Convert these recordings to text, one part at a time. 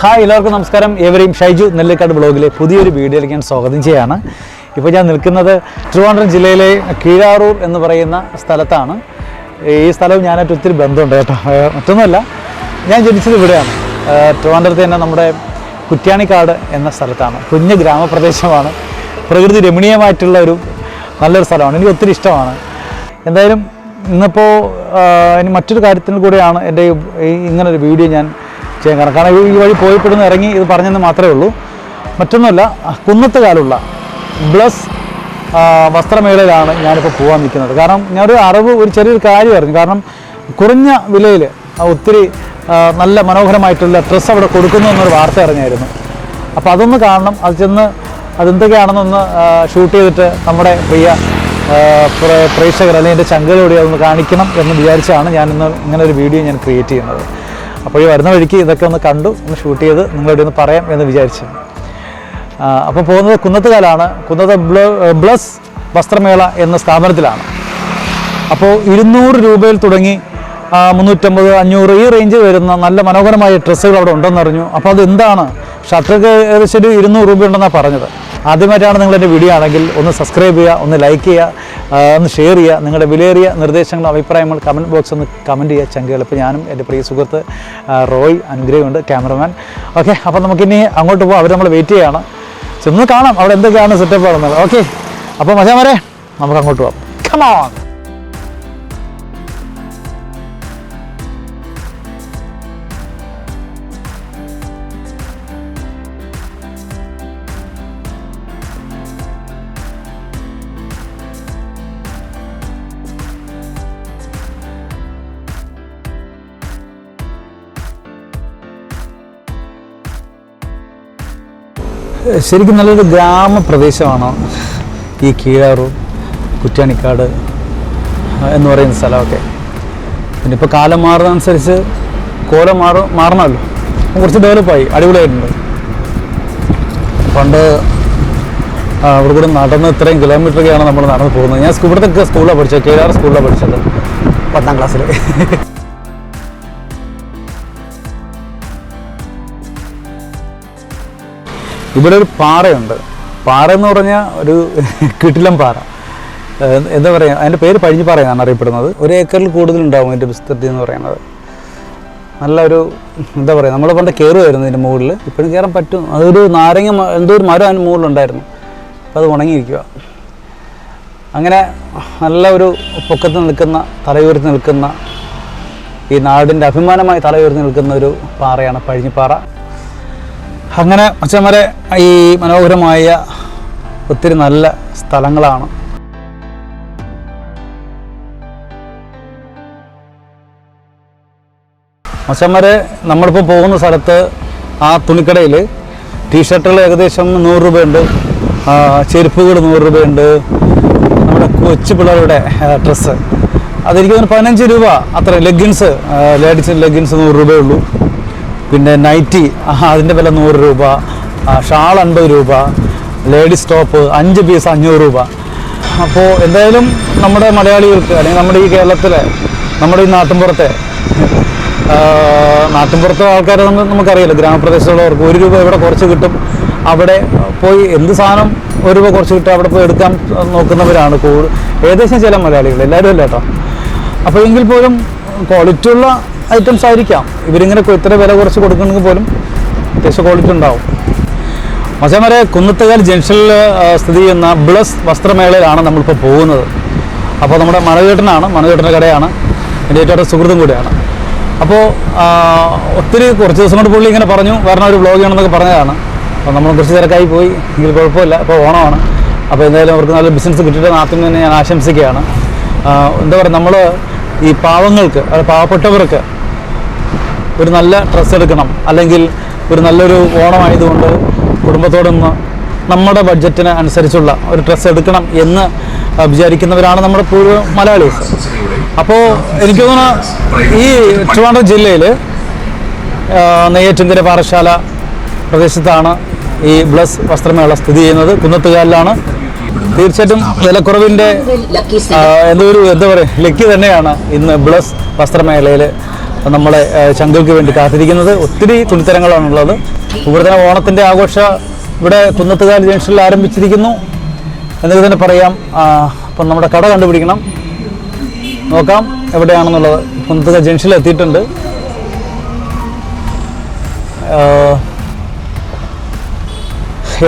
Hi എല്ലാവർക്കും നമസ്കാരം. ഏവരെയും ഷൈജു നെല്ലിക്കാട് ബ്ലോഗിലെ പുതിയൊരു വീഡിയോയിലേക്ക് ഞാൻ സ്വാഗതം ചെയ്യാണ്. ഇപ്പോൾ ഞാൻ നിൽക്കുന്നത് ട്രിവാൻഡ്രം ജില്ലയിലെ കീഴാറൂർ എന്ന് പറയുന്ന സ്ഥലത്താണ്. ഈ സ്ഥലവും ഞാനായിട്ട് ഒത്തിരി ബന്ധമുണ്ട് കേട്ടോ. മറ്റൊന്നുമല്ല, ഞാൻ ജനിച്ചത് ഇവിടെയാണ്. ട്രിവാൻഡ്രത്ത് തന്നെ നമ്മുടെ കുറ്റ്യാണിക്കാട് എന്ന സ്ഥലത്താണ്. കുഞ്ഞ് ഗ്രാമപ്രദേശമാണ്. പ്രകൃതി രമണീയമായിട്ടുള്ള ഒരു നല്ലൊരു സ്ഥലമാണ്. എനിക്ക് ഒത്തിരി ഇഷ്ടമാണ്. എന്തായാലും ഇന്നിപ്പോൾ ഇനി മറ്റൊരു കാര്യത്തിന് കൂടെയാണ് എൻ്റെ ഇങ്ങനൊരു വീഡിയോ ഞാൻ ചെയ്യാൻ കാരണം ഈ വഴി പോയിപ്പെടുന്ന ഇറങ്ങി ഇത് പറഞ്ഞെന്ന് മാത്രമേ ഉള്ളൂ. മറ്റൊന്നുമല്ല, കുന്നത്തുകാലുള്ള ബ്ലസ് വസ്ത്രമേളയിലാണ് ഞാനിപ്പോൾ പോകാൻ നിൽക്കുന്നത്. കാരണം ഞാനൊരു അറിവ്, ഒരു ചെറിയൊരു കാര്യമായിരുന്നു. കാരണം കുറഞ്ഞ വിലയിൽ ഒത്തിരി നല്ല മനോഹരമായിട്ടുള്ള ഡ്രസ്സ് അവിടെ കൊടുക്കുന്നു എന്നൊരു വാർത്ത അറിഞ്ഞായിരുന്നു. അപ്പോൾ അതൊന്ന് കാണണം. അത് ചെന്ന് അതെന്തൊക്കെയാണെന്നൊന്ന് ഷൂട്ട് ചെയ്തിട്ട് നമ്മുടെ പ്രിയ പ്രേക്ഷകർ അല്ലെങ്കിൽ എൻ്റെ ചങ്കലോടി അതൊന്ന് കാണിക്കണം എന്ന് വിചാരിച്ചാണ് ഞാനിന്ന് ഇങ്ങനെ ഒരു വീഡിയോ ഞാൻ ക്രിയേറ്റ് ചെയ്യുന്നത്. അപ്പോൾ ഈ വരുന്ന വഴിക്ക് ഇതൊക്കെ ഒന്ന് കണ്ടു, ഒന്ന് ഷൂട്ട് ചെയ്ത് നിങ്ങളോട് ഒന്ന് പറയാം എന്ന് വിചാരിച്ചു. അപ്പോൾ പോകുന്നത് കുന്നത്തുകാലാണ്. കുന്നത്ത് ബ്ലസ് വസ്ത്രമേള എന്ന സ്ഥാപനത്തിലാണ്. അപ്പോൾ 200 രൂപയിൽ തുടങ്ങി 350, 500 ഈ റേഞ്ച് വരുന്ന നല്ല മനോഹരമായ ഡ്രസ്സുകൾ അവിടെ ഉണ്ടെന്നറിഞ്ഞു. അപ്പോൾ അതെന്താണ്? ഷർട്ടൊക്കെ ഏകദേശം ഒരു 200 രൂപ ഉണ്ടെന്നാണ് പറഞ്ഞത്. ആദ്യമായിട്ടാണ് നിങ്ങളെൻ്റെ വീഡിയോ ആണെങ്കിൽ ഒന്ന് സബ്സ്ക്രൈബ് ചെയ്യുക, ഒന്ന് ലൈക്ക് ചെയ്യുക, ഒന്ന് ഷെയർ ചെയ്യുക. നിങ്ങളുടെ വിലയേറിയ നിർദ്ദേശങ്ങളും അഭിപ്രായങ്ങൾ കമൻറ്റ് ബോക്സ് ഒന്ന് കമൻറ്റ് ചെയ്യുക. ചങ്കുകൾ ഇപ്പോൾ ഞാനും എൻ്റെ പ്രിയ സുഹൃത്ത് റോയ് അനുഗ്രഹമുണ്ട്, ക്യാമറമാൻ. ഓക്കെ, അപ്പോൾ നമുക്കിനി അങ്ങോട്ട് പോകാം. അവർ നമ്മൾ വെയിറ്റ് ചെയ്യുകയാണ്. ചെന്ന് കാണാം അവിടെ എന്തൊക്കെയാണ് സെറ്റപ്പ് ആണെന്നത്. ഓക്കെ, അപ്പോൾ മച്ചാന്മാരെ നമുക്ക് അങ്ങോട്ട് പോകാം. Come on. ശരിക്കും നല്ലൊരു ഗ്രാമപ്രദേശമാണ് ഈ കീഴാറൂർ, കുറ്റ്യാണിക്കാട് എന്ന് പറയുന്ന സ്ഥലമൊക്കെ. പിന്നെ ഇപ്പോൾ കാലം മാറുന്നതനുസരിച്ച് കോലം മാറണമല്ലോ. കുറച്ച് ഡെവലപ്പായി, അടിപൊളിയായിട്ടുണ്ട്. പണ്ട് ഇവിടെ കൂടെ നടന്ന് ഇത്രയും കിലോമീറ്ററൊക്കെയാണ് നമ്മൾ നടന്ന് പോകുന്നത്. ഞാൻ ഇവിടുത്തെ സ്കൂളിലാണ് പഠിച്ചത്, കീഴാറ് സ്കൂളിലാണ് പഠിച്ചത്, 10ാം ക്ലാസ്സിൽ. ഇവിടെ ഒരു പാറയുണ്ട്. പാറ എന്ന് പറഞ്ഞാൽ ഒരു കിടിലം പാറ. എന്താ പറയുക, അതിൻ്റെ പേര് പഴിഞ്ഞിപ്പാറയാണ് അറിയപ്പെടുന്നത്. 1 ഏക്കറിൽ കൂടുതലുണ്ടാവും അതിൻ്റെ വിസ്തൃതി എന്ന് പറയുന്നത്. നല്ലൊരു എന്താ പറയുക, നമ്മൾ പണ്ട് കയറുമായിരുന്നു ഇതിൻ്റെ മുകളിൽ. ഇപ്പോഴും കയറാൻ പറ്റും. അതൊരു നാരങ്ങ എന്തോ ഒരു മരം അതിന് മുകളിലുണ്ടായിരുന്നു. അപ്പോൾ അത് ഉണങ്ങിയിരിക്കുക. അങ്ങനെ നല്ല ഒരു പൊക്കത്ത് നിൽക്കുന്ന, തലയുയർത്തി നിൽക്കുന്ന, ഈ നാടിൻ്റെ അഭിമാനമായി തലയുയർത്തി നിൽക്കുന്ന ഒരു പാറയാണ് പഴിഞ്ഞിപ്പാറ. അങ്ങനെ മച്ചന്മാരെ, ഈ മനോഹരമായ ഒത്തിരി നല്ല സ്ഥലങ്ങളാണ്. മച്ചന്മാരെ, നമ്മളിപ്പോൾ പോകുന്ന സ്ഥലത്ത് ആ തുണിക്കടയിൽ ടീഷർട്ടുകൾ ഏകദേശം 100 രൂപയുണ്ട്, ചെരുപ്പുകൾ 100 രൂപയുണ്ട്. നമ്മുടെ കൊച്ചു പിള്ളേരുടെ ഡ്രസ്സ് അതെനിക്ക് 15 രൂപ അത്ര. ലെഗിൻസ്, ലേഡീസിൻ്റെ ലെഗിൻസ് 100 രൂപയേ ഉള്ളൂ. പിന്നെ നൈറ്റി, അതിൻ്റെ വില 100 രൂപ. ഷാൾ 50 രൂപ. ലേഡീസ് ടോപ്പ് 5 പീസ് 500 രൂപ. അപ്പോൾ എന്തായാലും നമ്മുടെ മലയാളികൾക്ക്, അല്ലെങ്കിൽ നമ്മുടെ ഈ കേരളത്തിലെ, നമ്മുടെ ഈ നാട്ടിൻപുറത്തെ ആൾക്കാരെ നമുക്കറിയില്ല. ഗ്രാമപ്രദേശത്തുള്ളവർക്ക് 1 രൂപ ഇവിടെ കുറച്ച് കിട്ടും. അവിടെ പോയി എന്ത് സാധനം 1 രൂപ കുറച്ച് കിട്ടും, അവിടെ പോയി എടുക്കാൻ നോക്കുന്നവരാണ് ഏകദേശം ചില മലയാളികൾ, എല്ലാവരും അല്ല കേട്ടോ. അപ്പോൾ എങ്കിൽ പോലും ക്വാളിറ്റിയുള്ള ഐറ്റംസ് ആയിരിക്കാം. ഇവരിങ്ങനെ ഇത്ര വില കുറച്ച് കൊടുക്കണമെങ്കിൽ പോലും അത്യാവശ്യം ക്വാളിറ്റി ഉണ്ടാവും. മച്ചന്മാരെ, കുന്നത്തുകാൽ ജംഗ്ഷനിൽ സ്ഥിതി ചെയ്യുന്ന ബ്ലസ് വസ്ത്രമേളയിലാണ് നമ്മളിപ്പോൾ പോകുന്നത്. അപ്പോൾ നമ്മുടെ മണുചേട്ടൻ്റെ കടയാണ്. എൻ്റെ ഏറ്റവും സുഹൃത്തും കൂടിയാണ്. അപ്പോൾ കുറച്ച് ദിവസം കൊണ്ട് പുള്ളി ഇങ്ങനെ പറഞ്ഞു വരണം, ഒരു വ്ളോഗ് ചെയ്യണമെന്നൊക്കെ പറഞ്ഞതാണ്. അപ്പോൾ നമ്മൾ കുറച്ച് തിരക്കായി പോയി, എങ്കിൽ കുഴപ്പമില്ല. ഇപ്പോൾ ഓണമാണ്. അപ്പോൾ എന്തായാലും അവർക്ക് നല്ല ബിസിനസ് കിട്ടിയിട്ട് ആദ്യം തന്നെ ഞാൻ ആശംസിക്കുകയാണ്. എന്താ പറയുക, നമ്മൾ ഈ പാവങ്ങൾക്ക്, പാവപ്പെട്ടവർക്ക് ഒരു നല്ല ഡ്രസ്സ് എടുക്കണം, അല്ലെങ്കിൽ ഒരു നല്ലൊരു ഓണമായതുകൊണ്ട് കുടുംബത്തോടൊന്ന് നമ്മുടെ ബഡ്ജറ്റിന് അനുസരിച്ചുള്ള ഒരു ഡ്രസ്സ് എടുക്കണം എന്ന് വിചാരിക്കുന്നവരാണ് നമ്മുടെ പൂർവ്വ മലയാളീസ്. അപ്പോൾ എനിക്ക് തോന്നുന്നു ഈ ട്രിവാൻഡ്രം ജില്ലയിൽ നെയ്യാറ്റിൻകര പാറശാല പ്രദേശത്താണ് ഈ ബ്ലസ് വസ്ത്രമേള സ്ഥിതി ചെയ്യുന്നത്. കുന്നത്തുകാലിലാണ്. തീർച്ചയായിട്ടും വിലക്കുറവിൻ്റെ എന്താ പറയുക, ലക്കി തന്നെയാണ് ഇന്ന് ബ്ലസ് വസ്ത്രമേളയിൽ നമ്മളെ ചങ്കൾക്ക് വേണ്ടി കാത്തിരിക്കുന്നത്. ഒത്തിരി തുണിത്തരങ്ങളാണുള്ളത്. ഇവിടെ തന്നെ ഓണത്തിൻ്റെ ആഘോഷം ഇവിടെ കുന്നത്തുകാൽ ജംഗ്ഷനിൽ ആരംഭിച്ചിരിക്കുന്നു എന്നൊക്കെ തന്നെ പറയാം. അപ്പം നമ്മുടെ കട കണ്ടുപിടിക്കണം, നോക്കാം എവിടെയാണെന്നുള്ളത്. കുന്നത്തുകാൽ ജംഗ്ഷനിൽ എത്തിയിട്ടുണ്ട്.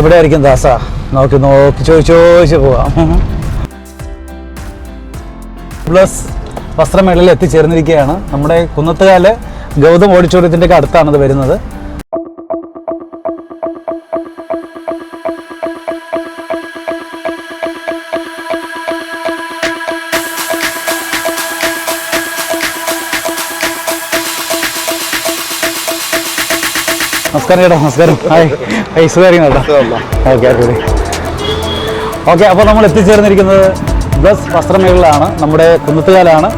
എവിടെയായിരിക്കും ദാസ? നോക്കി ചോദിച്ച് പോവാം. പ്ലസ് വസ്ത്രമേളയിൽ എത്തിച്ചേർന്നിരിക്കുകയാണ്. നമ്മുടെ കുന്നത്തുകാൽ ഗൗതം ഓഡിറ്റോറിയത്തിൻ്റെ ഒക്കെ അടുത്താണത് വരുന്നത്. നമസ്കാരം ചേട്ടാ. നമസ്കാരം. ഹായ് സുഖമായിരിക്കും കേട്ടോ. ഓക്കെ. അപ്പോൾ നമ്മൾ എത്തിച്ചേർന്നിരിക്കുന്നത് ബ്ലസ് വസ്ത്രമേളയിലാണ്, നമ്മുടെ കുന്നത്തുകാലാണ്.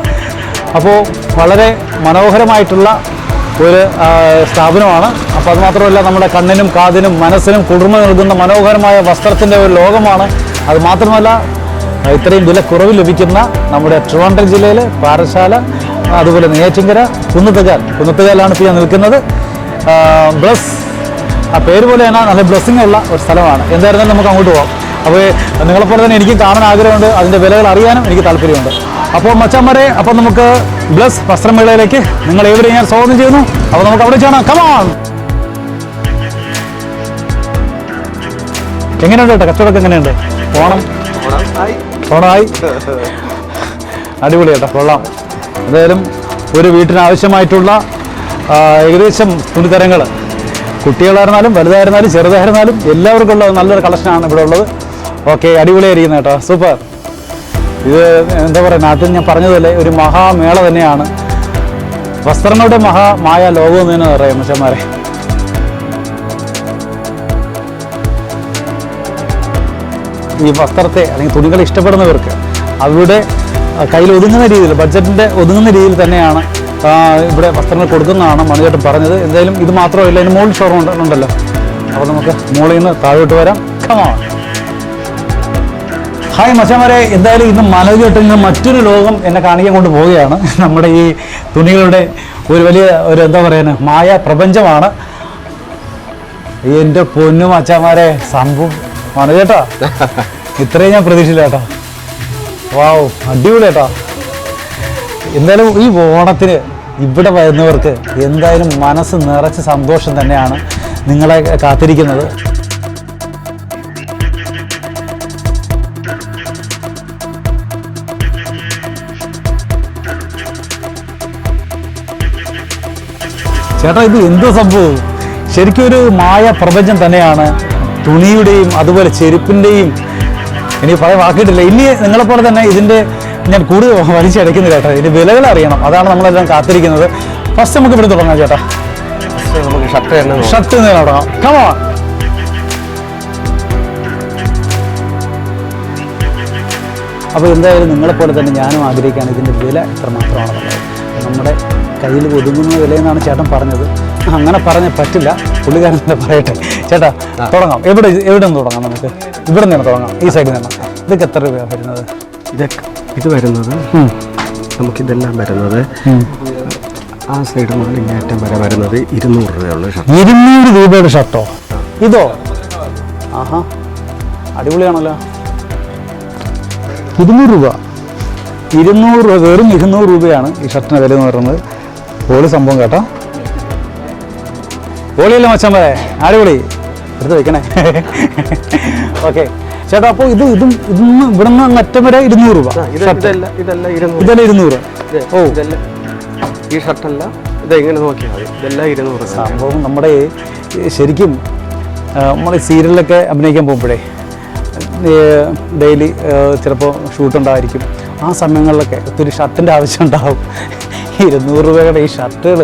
അപ്പോൾ വളരെ മനോഹരമായിട്ടുള്ള ഒരു സ്ഥാപനമാണ്. അപ്പോൾ അതുമാത്രമല്ല, നമ്മുടെ കണ്ണിനും കാതിനും മനസ്സിനും കുളിർമ നൽകുന്ന മനോഹരമായ വസ്ത്രത്തിൻ്റെ ഒരു ലോകമാണ്. അതുമാത്രമല്ല, ഇത്രയും വിലക്കുറവ് ലഭിക്കുന്ന നമ്മുടെ ട്രിവാൻഡ്രം ജില്ലയിൽ പാറശാല, അതുപോലെ നെയ്യാറ്റിൻകര, കുന്നത്തുകാലാണ് ഇപ്പോൾ ഞാൻ നിൽക്കുന്നത്. ബ്ലസ് ആ പേര് പോലെ തന്നെ നല്ല ബ്ലെസ്സിങ് ഉള്ള ഒരു സ്ഥലമാണ്. എന്തായിരുന്നാലും നമുക്ക് അങ്ങോട്ട് പോകാം. അപ്പോൾ നിങ്ങളെപ്പോലെ തന്നെ എനിക്ക് കാണാൻ ആഗ്രഹമുണ്ട്, അതിൻ്റെ വിലകൾ അറിയാനും എനിക്ക് താല്പര്യമുണ്ട്. അപ്പോൾ മച്ചാന്മാരെ, അപ്പം നമുക്ക് ബ്ലസ് വസ്ത്രമേളയിലേക്ക് നിങ്ങൾ ഏവരെയും ഞാൻ സ്വാഗതം ചെയ്യുന്നു. അപ്പോൾ നമുക്ക് അവിടെ കാണാം. കമോൺ. എങ്ങനെയുണ്ട് കേട്ടോ കച്ചവടമൊക്കെ? എങ്ങനെയുണ്ട്? ഓണമായി അടിപൊളി കേട്ടോ, കൊള്ളാം. എന്തായാലും ഒരു വീട്ടിന് ആവശ്യമായിട്ടുള്ള ഏകദേശം തുണിത്തരങ്ങൾ, കുട്ടികളായിരുന്നാലും വലുതായിരുന്നാലും ചെറുതായിരുന്നാലും എല്ലാവർക്കും ഉള്ള നല്ലൊരു കളക്ഷനാണ് ഇവിടെ ഉള്ളത്. ഓക്കെ, അടിപൊളിയായിരിക്കുന്നത് കേട്ടോ, സൂപ്പർ. ഇത് എന്താ പറയുക, നാട്ടിൽ ഞാൻ പറഞ്ഞതുപോലെ ഒരു മഹാമേള തന്നെയാണ്. വസ്ത്രങ്ങളുടെ മായ ലോകം എന്ന് തന്നെ പറയാം മച്ചന്മാരെ. ഈ വസ്ത്രത്തെ അല്ലെങ്കിൽ തുണികൾ ഇഷ്ടപ്പെടുന്നവർക്ക് അവരുടെ കയ്യിൽ ഒതുങ്ങുന്ന രീതിയിൽ, ബഡ്ജറ്റിൻ്റെ ഒതുങ്ങുന്ന രീതിയിൽ തന്നെയാണ് ഇവിടെ വസ്ത്രങ്ങൾ കൊടുക്കുന്നതാണ് മണിചേട്ടൻ പറഞ്ഞത്. എന്തായാലും ഇത് മാത്രമല്ല, ഇതിന് മുകളിൽ ഷോറൂം ഉണ്ടല്ലോ. അപ്പോൾ നമുക്ക് മുകളിൽ നിന്ന് താഴോട്ട് വരാം. കമോൺ. ഹായ് മച്ചാന്മാരെ, എന്തായാലും ഇന്ന് മണിചേട്ടന് മറ്റൊരു ലോകം എന്നെ കാണിക്കാൻ കൊണ്ട് പോവുകയാണ്. നമ്മുടെ ഈ തുണികളുടെ ഒരു വലിയ എന്താ പറയുക, മായ പ്രപഞ്ചമാണ്. എൻ്റെ പൊന്നു മച്ചാന്മാരെ, സംഭവം മണിചേട്ടാ, ഇത്രയും ഞാൻ പ്രതീക്ഷിച്ചില്ല കേട്ടോ. വാവ്, അടിപൊളി കേട്ടോ. എന്തായാലും ഈ ഓണത്തിന് ഇവിടെ വരുന്നവർക്ക് എന്തായാലും മനസ്സ് നിറച്ച സന്തോഷം തന്നെയാണ് നിങ്ങളെ കാത്തിരിക്കുന്നത്. ചേട്ടാ, ഇത് എന്തോ സംഭവം, ശരിക്കും ഒരു മായ പ്രപഞ്ചം തന്നെയാണ്. തുണിയുടെയും അതുപോലെ ചെരുപ്പിൻ്റെയും എനിക്ക് പറയാൻ വാക്കിയിട്ടില്ല. ഇനി നിങ്ങളെപ്പോലെ തന്നെ ഇതിൻ്റെ ഞാൻ കൂടുതൽ വലിച്ചടയ്ക്കുന്നു കേട്ടോ. ഇതിൻ്റെ വിലകൾ അറിയണം, അതാണ് നമ്മളെല്ലാം കാത്തിരിക്കുന്നത്. ഫസ്റ്റ് നമുക്ക് ഇവിടെ തുടങ്ങാം ചേട്ടാ. നമുക്ക് ഷർട്ട് തുടങ്ങാം. കമോൺ. അപ്പോൾ എന്തായാലും നിങ്ങളെപ്പോലെ തന്നെ ഞാനും ആഗ്രഹിക്കുകയാണ് ഇതിൻ്റെ വില എത്രമാത്രമാണെന്നുള്ളത്. നമ്മുടെ കയ്യിൽ ഒതുങ്ങുന്ന വിലയെന്നാണ് ചേട്ടൻ പറഞ്ഞത്. അങ്ങനെ പറഞ്ഞാൽ പറ്റില്ല, പുള്ളിക്കാരൻ തന്നെ പറയട്ടെ. ചേട്ടാ തുടങ്ങാം. എവിടെ നിന്ന് തുടങ്ങാം? നമുക്ക് ഇവിടെ നിന്ന് തുടങ്ങാം, ഈ സൈഡിൽ നിന്ന്. ഇതൊക്കെ എത്ര രൂപയാണ് വരുന്നത്? ഇത് വരുന്നത് നമുക്കിതെല്ലാം വരുന്നത് ആ സൈഡ് മുതൽ ഇങ്ങേറ്റം വരെ വരുന്നത് 200 രൂപയുള്ള ഷർട്ട്. 200 രൂപയുടെ ഷർട്ടോ? ഇതോ? ആഹാ, അടിപൊളിയാണല്ലോ. 200 രൂപ. 200 രൂപ, വെറും 200 രൂപയാണ് ഈ ഷർട്ടിന് വില എന്ന് പറയുന്നത്. പോളി സംഭവം കേട്ടോ, പോളിയല്ലേ മച്ചാൻ? അടിപൊളി, എടുത്ത് വയ്ക്കണേ. ഓക്കെ ചേട്ടാ, അപ്പോൾ ഇതൊന്നും ഇവിടെ നിന്ന് അറ്റം വരെ 200 രൂപ. ഇതെല്ലാം 200. ഓ, ഈ ഷർട്ടല്ല, ഇതെങ്ങനെ നോക്കിയാൽ മതി, ഇതെല്ലാം 200. സംഭവം നമ്മുടെ ശരിക്കും നമ്മൾ സീരിയലിലൊക്കെ അഭിനയിക്കാൻ പോകുമ്പോഴേ ഡെയിലി ചിലപ്പോൾ ഷൂട്ടുണ്ടായിരിക്കും. ആ സമയങ്ങളിലൊക്കെ ഒത്തിരി ഷർട്ടിൻ്റെ ആവശ്യം ഉണ്ടാവും. 200 രൂപയുടെ ഈ ഷർട്ടുകൾ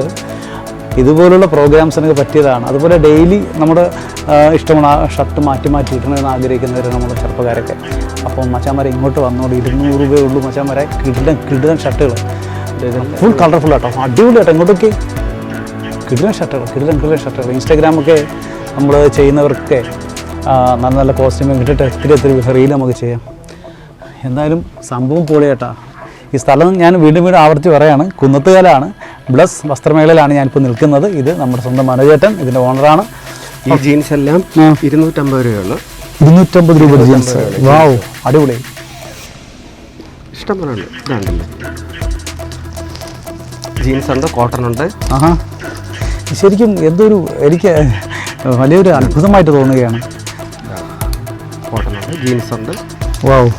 ഇതുപോലുള്ള പ്രോഗ്രാംസിനൊക്കെ പറ്റിയതാണ്. അതുപോലെ ഡെയിലി നമ്മുടെ ഇഷ്ടമാണ് ആ ഷർട്ട് മാറ്റി ഇടണമെന്ന് ആഗ്രഹിക്കുന്നവർ നമ്മുടെ ചെറുപ്പക്കാരൊക്കെ. അപ്പം മച്ചാന്മാരെ ഇങ്ങോട്ട് വന്നോണ്ട് 200 രൂപയേ ഉള്ളൂ മച്ചാന്മാരെ. കിടിലൻ ഷർട്ടുകൾ, ഫുൾ കളർഫുൾ കേട്ടോ, അടിപൊളി കേട്ടോ. ഇങ്ങോട്ടൊക്കെ കിടിലൻ ഷർട്ടുകൾ. ഇൻസ്റ്റാഗ്രാമൊക്കെ നമ്മൾ ചെയ്യുന്നവർക്കൊക്കെ നല്ല നല്ല കോസ്റ്റ്യൂം ഇട്ടിട്ട് ഒത്തിരി റീൽ നമുക്ക് ചെയ്യാം. എന്തായാലും സംഭവം പൊളിയേട്ടാ. ഈ സ്ഥലം ഞാൻ വീണ്ടും ആവർത്തി പറയാണ്, കുന്നത്തുകാലാണ്. ബ്ലസ് വസ്ത്രമേളയിലാണ് ഞാനിപ്പോൾ നിൽക്കുന്നത്. ഇത് നമ്മുടെ സ്വന്തം മനോജേട്ടൻ, ഇതിൻ്റെ ഓണറാണ്. ഈ ജീൻസ് എല്ലാം 250 രൂപയുള്ളൂ. 250 രൂപ ജീൻസ്. വാവ്, അടിപൊളി. ഇഷ്ടം പോലെ ഉണ്ട്. ഇതാണ്ടല്ലേ ജീൻസ് ഉണ്ട്, കോട്ടൺ ഉണ്ട്. ആഹാ, ശരിക്കും എന്തൊരു എനിക്ക് വലിയൊരു അത്ഭുതമായിട്ട് തോന്നുകയാണ്. കോട്ടൺ ഉണ്ട്, ജീൻസ് ഉണ്ട്. വാവ്,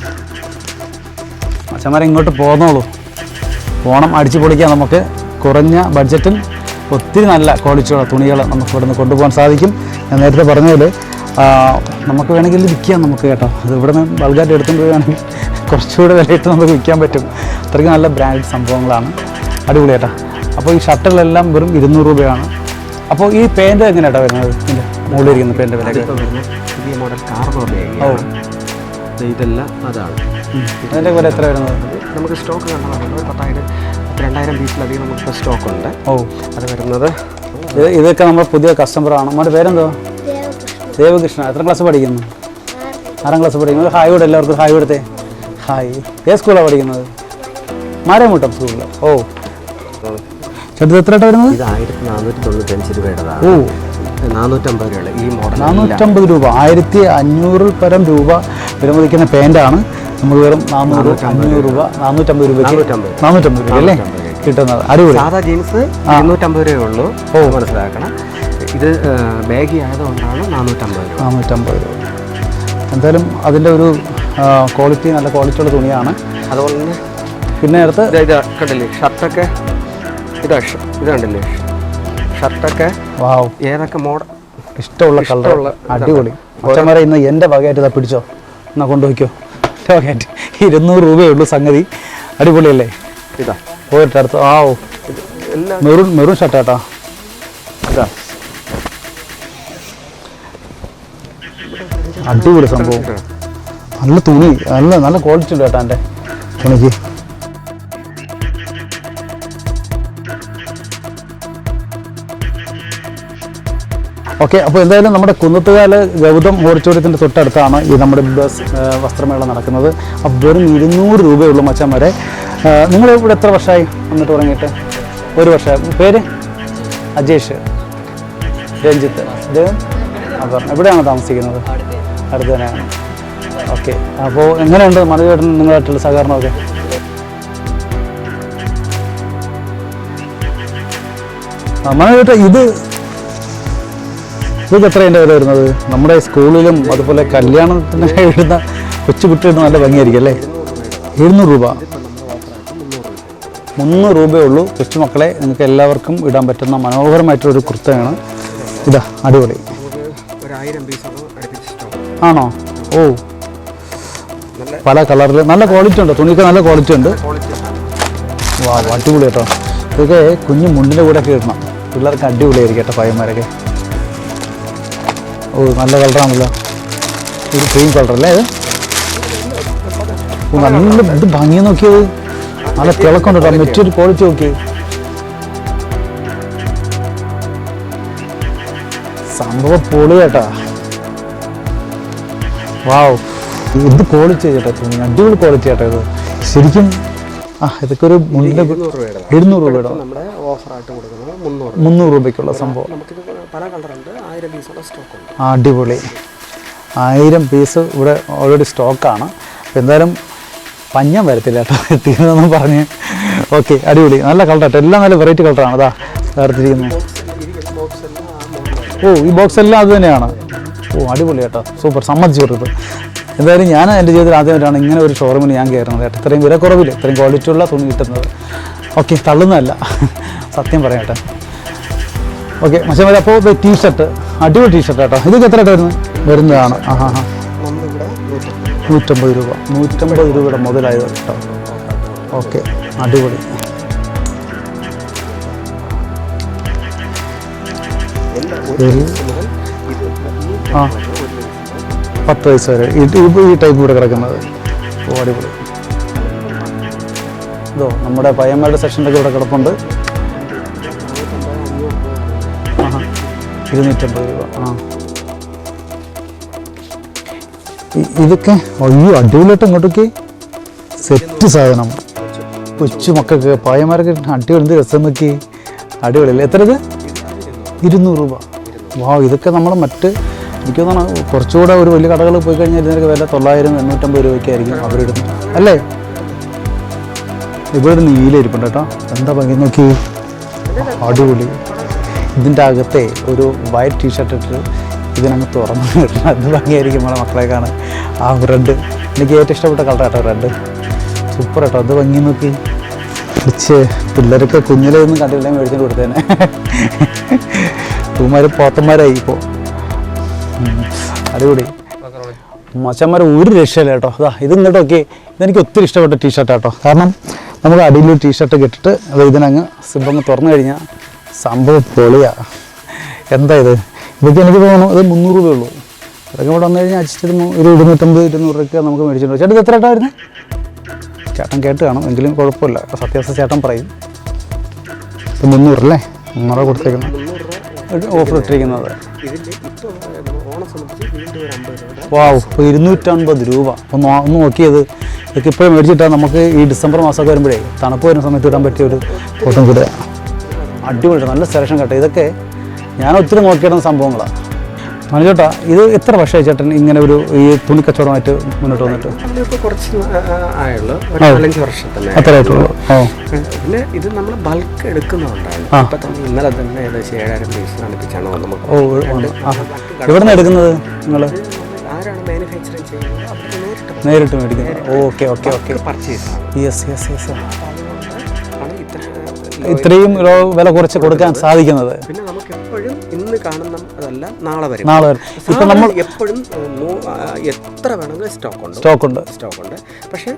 അച്ഛന്മാരെ ഇങ്ങോട്ട് പോന്നോളൂ. ഓണം അടിച്ചു പൊളിക്കാൻ നമുക്ക് കുറഞ്ഞ ബഡ്ജറ്റിൽ ഒത്തിരി നല്ല ക്വാളിറ്റിയുള്ള തുണികൾ നമുക്ക് ഇവിടെ നിന്ന് കൊണ്ടുപോകാൻ സാധിക്കും. ഞാൻ നേരത്തെ പറഞ്ഞതിൽ നമുക്ക് വേണമെങ്കിൽ വിൽക്കാം നമുക്ക് കേട്ടോ. അത് ഇവിടെ നിന്ന് ബൾഗായിട്ട് എടുത്തുകൊണ്ട് പോവുകയാണെങ്കിൽ കുറച്ചുകൂടെ വിലയിട്ട് നമുക്ക് വിൽക്കാൻ പറ്റും. അത്രയ്ക്ക് നല്ല ബ്രാൻഡ് സംഭവങ്ങളാണ്. അടിപൊളി കേട്ടോ. അപ്പോൾ ഈ ഷർട്ടുകളെല്ലാം വെറും 200 രൂപയാണ്. അപ്പോൾ ഈ പാൻറ് എങ്ങനെയാട്ടോ വരുന്നത്? ഇതിൻ്റെ മുകളിലിരിക്കുന്ന പാൻറ് വില പുതിയ മോഡൽ കാർഗോ ബാഗ്. ഓ, ഇതെല്ലാം അതാണ്. അതിൻ്റെ വില എത്ര വരുന്നത്? നമുക്ക് സ്റ്റോക്ക് കണ്ടതാണ്. 2000 പീസിലധികം നമുക്ക് സ്റ്റോക്ക് ഉണ്ട്. ഓ, അത് വരുന്നത് ഇതൊക്കെ നമ്മുടെ പുതിയ കസ്റ്റമറാണ്. നമ്മുടെ പേരെന്തോ? ദേവകൃഷ്ണ. എത്ര ക്ലാസ് പഠിക്കുന്നു? 6ാം ക്ലാസ് പഠിക്കുന്നത്. ഹായ് കൂടെ എല്ലാവർക്കും ഹായ് കൊടുത്തേ. ഹായ്. ഏത് സ്കൂളാണ് പഠിക്കുന്നത്? മാരമുട്ടം സ്കൂളിൽ. ഓ, ചേട്ടത് എത്ര വരുന്നത്? ഇത് 1495 രൂപയുടേതാണ്. ഓ, 450 രൂപ. ഈ മോഡൽ 450 രൂപ. 1500 പരം രൂപ വിലമതിക്കുന്ന പാൻറ്റാണ് നമുക്ക് വെറും 450 രൂപ 450 രൂപയ്ക്ക് 450 രൂപ അല്ലേ കിട്ടുന്നത്. അടിപൊളി. സാധാ ജീൻസ് 250 രൂപയേ ഉള്ളൂ. ഓ, മനസ്സിലാക്കണം. ഇത് ബാഗി ആയതുകൊണ്ടാണ് 450 രൂപ. 450 രൂപ. എന്തായാലും അതിൻ്റെ ഒരു ക്വാളിറ്റി നല്ല ക്വാളിറ്റിയുള്ള തുണിയാണ്. അതുപോലെ തന്നെ പിന്നെ അടുത്ത് ഇത് കണ്ടില്ലേ ഷർട്ടൊക്കെ. ഇതുണ്ടല്ലേ ഷർട്ടൊക്കെ. വാവ്, ഏതൊക്കെ മോഡൽ ഇഷ്ടമുള്ള കളർ. അടിപൊളി. അച്ഛന്മാരെ ഇന്ന് എൻ്റെ വകയായിട്ട് ഇതാ പിടിച്ചോ, എന്നാൽ കൊണ്ടുപോയിക്കോ. വകയായിട്ട് 200 രൂപയേ ഉള്ളൂ സംഗതി. അടിപൊളിയല്ലേ? ഇതാ പോയിട്ട് അടുത്ത്. ആ, ഓ, മെറൂൺ ഷർട്ടാട്ടാ. ഇതാ അടിപൊളി സംഭവം. നല്ല തുണി, നല്ല ക്വാളിറ്റി ഉണ്ട് കേട്ടോ എൻ്റെ തുണിക്ക്. ഓക്കെ, അപ്പോൾ എന്തായാലും നമ്മുടെ കുന്നത്തുകാല് ഗൗതം ഓഡിറ്റോറിയത്തിൻ്റെ തൊട്ടടുത്താണ് ഈ നമ്മുടെ ബസ് വസ്ത്രമേള നടക്കുന്നത്. അപ്പോൾ വെറും 200 രൂപയുള്ളൂ മച്ചാന്മാരെ. നിങ്ങൾ ഇവിടെ എത്ര വർഷമായി വന്നിട്ട് തുടങ്ങിയിട്ട്? 1 വർഷം. പേര്? അജേഷ്, രഞ്ജിത്ത്. ഇത് അപ്പോൾ എവിടെയാണ് താമസിക്കുന്നത്? അടുത്ത് തന്നെയാണ്. ഓക്കെ, അപ്പോൾ എങ്ങനെയുണ്ട് മനോജേട്ടൻ നിങ്ങളായിട്ടുള്ള സഹകരണമൊക്കെ? മനോജേട്ടൻ ഇതൊക്കെ എത്രയാണ് വില വരുന്നത്? നമ്മുടെ സ്കൂളിലും അതുപോലെ കല്യാണത്തിന് ഇടുന്ന കൊച്ചു കുട്ടിയിടുന്ന നല്ല ഭംഗിയായിരിക്കും അല്ലേ? 200 രൂപ. 300 രൂപയേ ഉള്ളൂ. കൊച്ചുമക്കളെ നിങ്ങൾക്ക് എല്ലാവർക്കും ഇടാൻ പറ്റുന്ന മനോഹരമായിട്ടൊരു കുർത്തയാണ്. ഇതാ, അടിപൊളി. ആണോ? ഓ, പല കളറിൽ നല്ല ക്വാളിറ്റി ഉണ്ട്. തുണിക്ക് നല്ല ക്വാളിറ്റി ഉണ്ട്. വാ, അടിപൊളി കേട്ടോ. ഇതൊക്കെ കുഞ്ഞു മുണ്ടിൻ്റെ കൂടെ ഒക്കെ ഇടണം. പിള്ളേർക്ക് അടിപൊളിയായിരിക്കും കേട്ടോ, പയ്യന്മാരൊക്കെ. ഓ, നല്ല കളറാണല്ലോ. ഒരു ക്രീം കളറല്ലേ ഇത്? ഓ, നല്ല ഇത് ഭംഗി നോക്കിയത്. നല്ല തിളക്കം കേട്ടോ. മെറ്റീരിയൽ ക്വാളിറ്റി നോക്കി. സംഭവം പൊളി കേട്ടാ. വാവ്, ഇത് ക്വാളിറ്റി ചേട്ടാ തുണി. അടിപൊളി ക്വാളിറ്റി കേട്ടോ ഇത് ശരിക്കും. ഇതൊക്കെ ഒരു 200 രൂപയുടെ 300 രൂപയ്ക്കുള്ള സംഭവം. അടിപൊളി. 1000 പീസ് ഇവിടെ ഓൾറെഡി സ്റ്റോക്കാണ്. അപ്പോൾ എന്തായാലും പഞ്ഞം വരത്തില്ല കേട്ടോ എത്തിക്കുന്നതെന്നും പറഞ്ഞ്. ഓക്കെ, അടിപൊളി. നല്ല കളർ കേട്ടോ. എല്ലാം നല്ല വെറൈറ്റി കളറാണ്. അതാ എടുത്തിരിക്കുന്നത്. ഓ, ഈ ബോക്സ് എല്ലാം അത് തന്നെയാണ്. ഓ, അടിപൊളി കേട്ടോ. സൂപ്പർ. സമ്മതിച്ചു കൊടുത്തത്. എന്തായാലും ഞാൻ എൻ്റെ ജീവിതത്തിൽ ആദ്യമായിട്ടാണ് ഇങ്ങനെ ഒരു ഷോറൂമിൽ ഞാൻ കയറുന്നത് കേട്ടോ. ഇത്രയും വില കുറവിൽ ഇത്രയും ക്വാളിറ്റിയുള്ള തുണി കിട്ടുന്നത്. ഓക്കെ, തള്ളുന്നതല്ല, സത്യം പറയട്ടെ. ഓക്കെ മച്ചാ, അപ്പോൾ ടീഷർട്ട്, അടിപൊളി ടീഷർട്ട് കേട്ടോ. ഇതൊക്കെ എത്ര വരുന്നതാണ്? 150 രൂപ. 150 രൂപയുടെ മുതലായത് കേട്ടോ. ഓക്കെ, അടിപൊളി. ആ, 10 വയസ്സ് വരെ ഈ ടൈപ്പ് ഇവിടെ കിടക്കുന്നത്. ഓ, അടിപൊളി. ഇതോ നമ്മുടെ പയ്യന്മാരുടെ സെക്ഷനൊക്കെ ഇവിടെ കിടപ്പുണ്ട്. 250 രൂപ. ആ, ഇതൊക്കെ അയ്യോ അടിപൊളിയായിട്ട് ഇങ്ങോട്ടൊക്കെ സെറ്റ് സാധനം. കൊച്ചു മക്കൾക്ക് പയ്യന്മാരൊക്കെ അടിപൊളി. എന്ത് രസം നോക്കി. അടിപൊളി അല്ലേ? എത്ര ഇത്? 200 രൂപ. വാ, ഇതൊക്കെ നമ്മൾ എനിക്ക് തോന്നുന്നു കുറച്ചുകൂടെ ഒരു വലിയ കടകളിൽ പോയി കഴിഞ്ഞാൽ ഇതിനൊക്കെ വില 900-850 രൂപയ്ക്കായിരിക്കും അവരിടുന്നത് അല്ലേ? ഇവിടെ ഒരു നീല ഇരിപ്പുണ്ട് കേട്ടോ. എന്താ ഭംഗി നോക്കി, അടിപൊളി. ഇതിൻ്റെ അകത്തെ ഒരു വൈറ്റ് ടീഷർട്ട് ഇട്ട് ഇതിനങ്ങ് തുറന്നു കിട്ടണം. അത് ഭംഗിയായിരിക്കും നമ്മളെ മക്കളെ കാണാൻ. ആ റെഡ് എനിക്ക് ഏറ്റവും ഇഷ്ടപ്പെട്ട കളർ കേട്ടോ, റെഡ്. സൂപ്പർ കേട്ടോ, അത് ഭംഗി നോക്കി. പിള്ളേരൊക്കെ കുഞ്ഞിലെ ഒന്നും കണ്ടില്ല, മേടിച്ചിട്ട് കൊടുത്തേനെ. പൂമാർ പോത്തന്മാരായി ഇപ്പോൾ. അടിപൊളി മച്ചന്മാർ ഒരു രക്ഷയില്ല കേട്ടോ. അതാ ഇത് ഇങ്ങോട്ട് നോക്കി, ഇതെനിക്ക് ഒത്തിരി ഇഷ്ടപ്പെട്ട ടീഷർട്ട് കേട്ടോ. കാരണം നമുക്ക് അടിയിൽ ടീഷർട്ട് കിട്ടിട്ട് അത് ഇതിനങ്ങ് സിബങ്ങ് തുറന്നു കഴിഞ്ഞാൽ സംഭവം പൊളിയാണ്. എന്താ ഇത്? ഇതൊക്കെ എനിക്ക് തോന്നുന്നു ഇത് 300 രൂപയുള്ളൂ. ഇതൊക്കെ ഇവിടെ വന്നു കഴിഞ്ഞാൽ അടിച്ചിട്ട് ഒരു 250-200 രൂപയ്ക്ക് നമുക്ക് മേടിച്ചിട്ടുണ്ട്. ചേട്ടൻ ഇത് എത്ര ഏട്ടായിരുന്നു? ചേട്ടൻ കേട്ട് കാണും, എങ്കിലും കുഴപ്പമില്ല, സത്യാവസ്ഥ ചേട്ടൻ പറയും. ഇത് 300 അല്ലേ? 300 കൊടുത്തേക്കുന്നത് ഓഫർ ഇട്ടിരിക്കുന്നത്. വാവ്, ഇപ്പോൾ 250 രൂപ. ഒന്ന് നോക്കിയത് ഇതൊക്കെ ഇപ്പോഴും മേടിച്ചിട്ടാൽ നമുക്ക് ഈ ഡിസംബർ മാസമൊക്കെ വരുമ്പോഴേ തണുപ്പ് വരുന്ന സമയത്ത് ഇടാൻ പറ്റിയ ഒരു കോട്ടൺ കൂടെ. അടിപൊളി, നല്ല സെലക്ഷൻ കേട്ടോ. ഇതൊക്കെ ഞാൻ ഒത്തിരി നോക്കിയിടുന്ന സംഭവങ്ങളാണ്. മനോജേട്ടാ, ഇത് എത്ര വർഷമായി ചേട്ടൻ ഇങ്ങനെ ഒരു ഈ തുണി കച്ചവടമായിട്ട് മുന്നോട്ട് വന്നിട്ട്? കുറച്ച് ആയുള്ളൂ, 4-5 വർഷം തന്നെ അത്ര ആയിട്ടുള്ളൂ. പിന്നെ ഇത് നമ്മൾ ബൾക്ക് എടുക്കുന്നുണ്ടായിരുന്നു. ഇപ്പം തന്നെ ഇന്നലെ തന്നെ ഏകദേശം 7000 പീസാണ് പിച്ചാണ് നമുക്ക്. ഓ, എവിടെ നിന്ന് എടുക്കുന്നത് നിങ്ങൾ? ആരാണ് മാനുഫാക്ചറിങ് ചെയ്യുന്നത് നേരിട്ട് മേടിക്കുന്നത്. Okay okay okay, purchase. Yes yes yes. ഇത്രയും വില കുറച്ച് കൊടുക്കാൻ സാധിക്കുന്നത്. പിന്നെ നമുക്ക് എപ്പോഴും ഇന്ന് കാണുന്ന അതല്ല, നാളെ വരും. ഇപ്പം നമ്മൾ എപ്പോഴും എത്ര വേണമെങ്കിലും സ്റ്റോക്ക് ഉണ്ട്. പക്ഷേ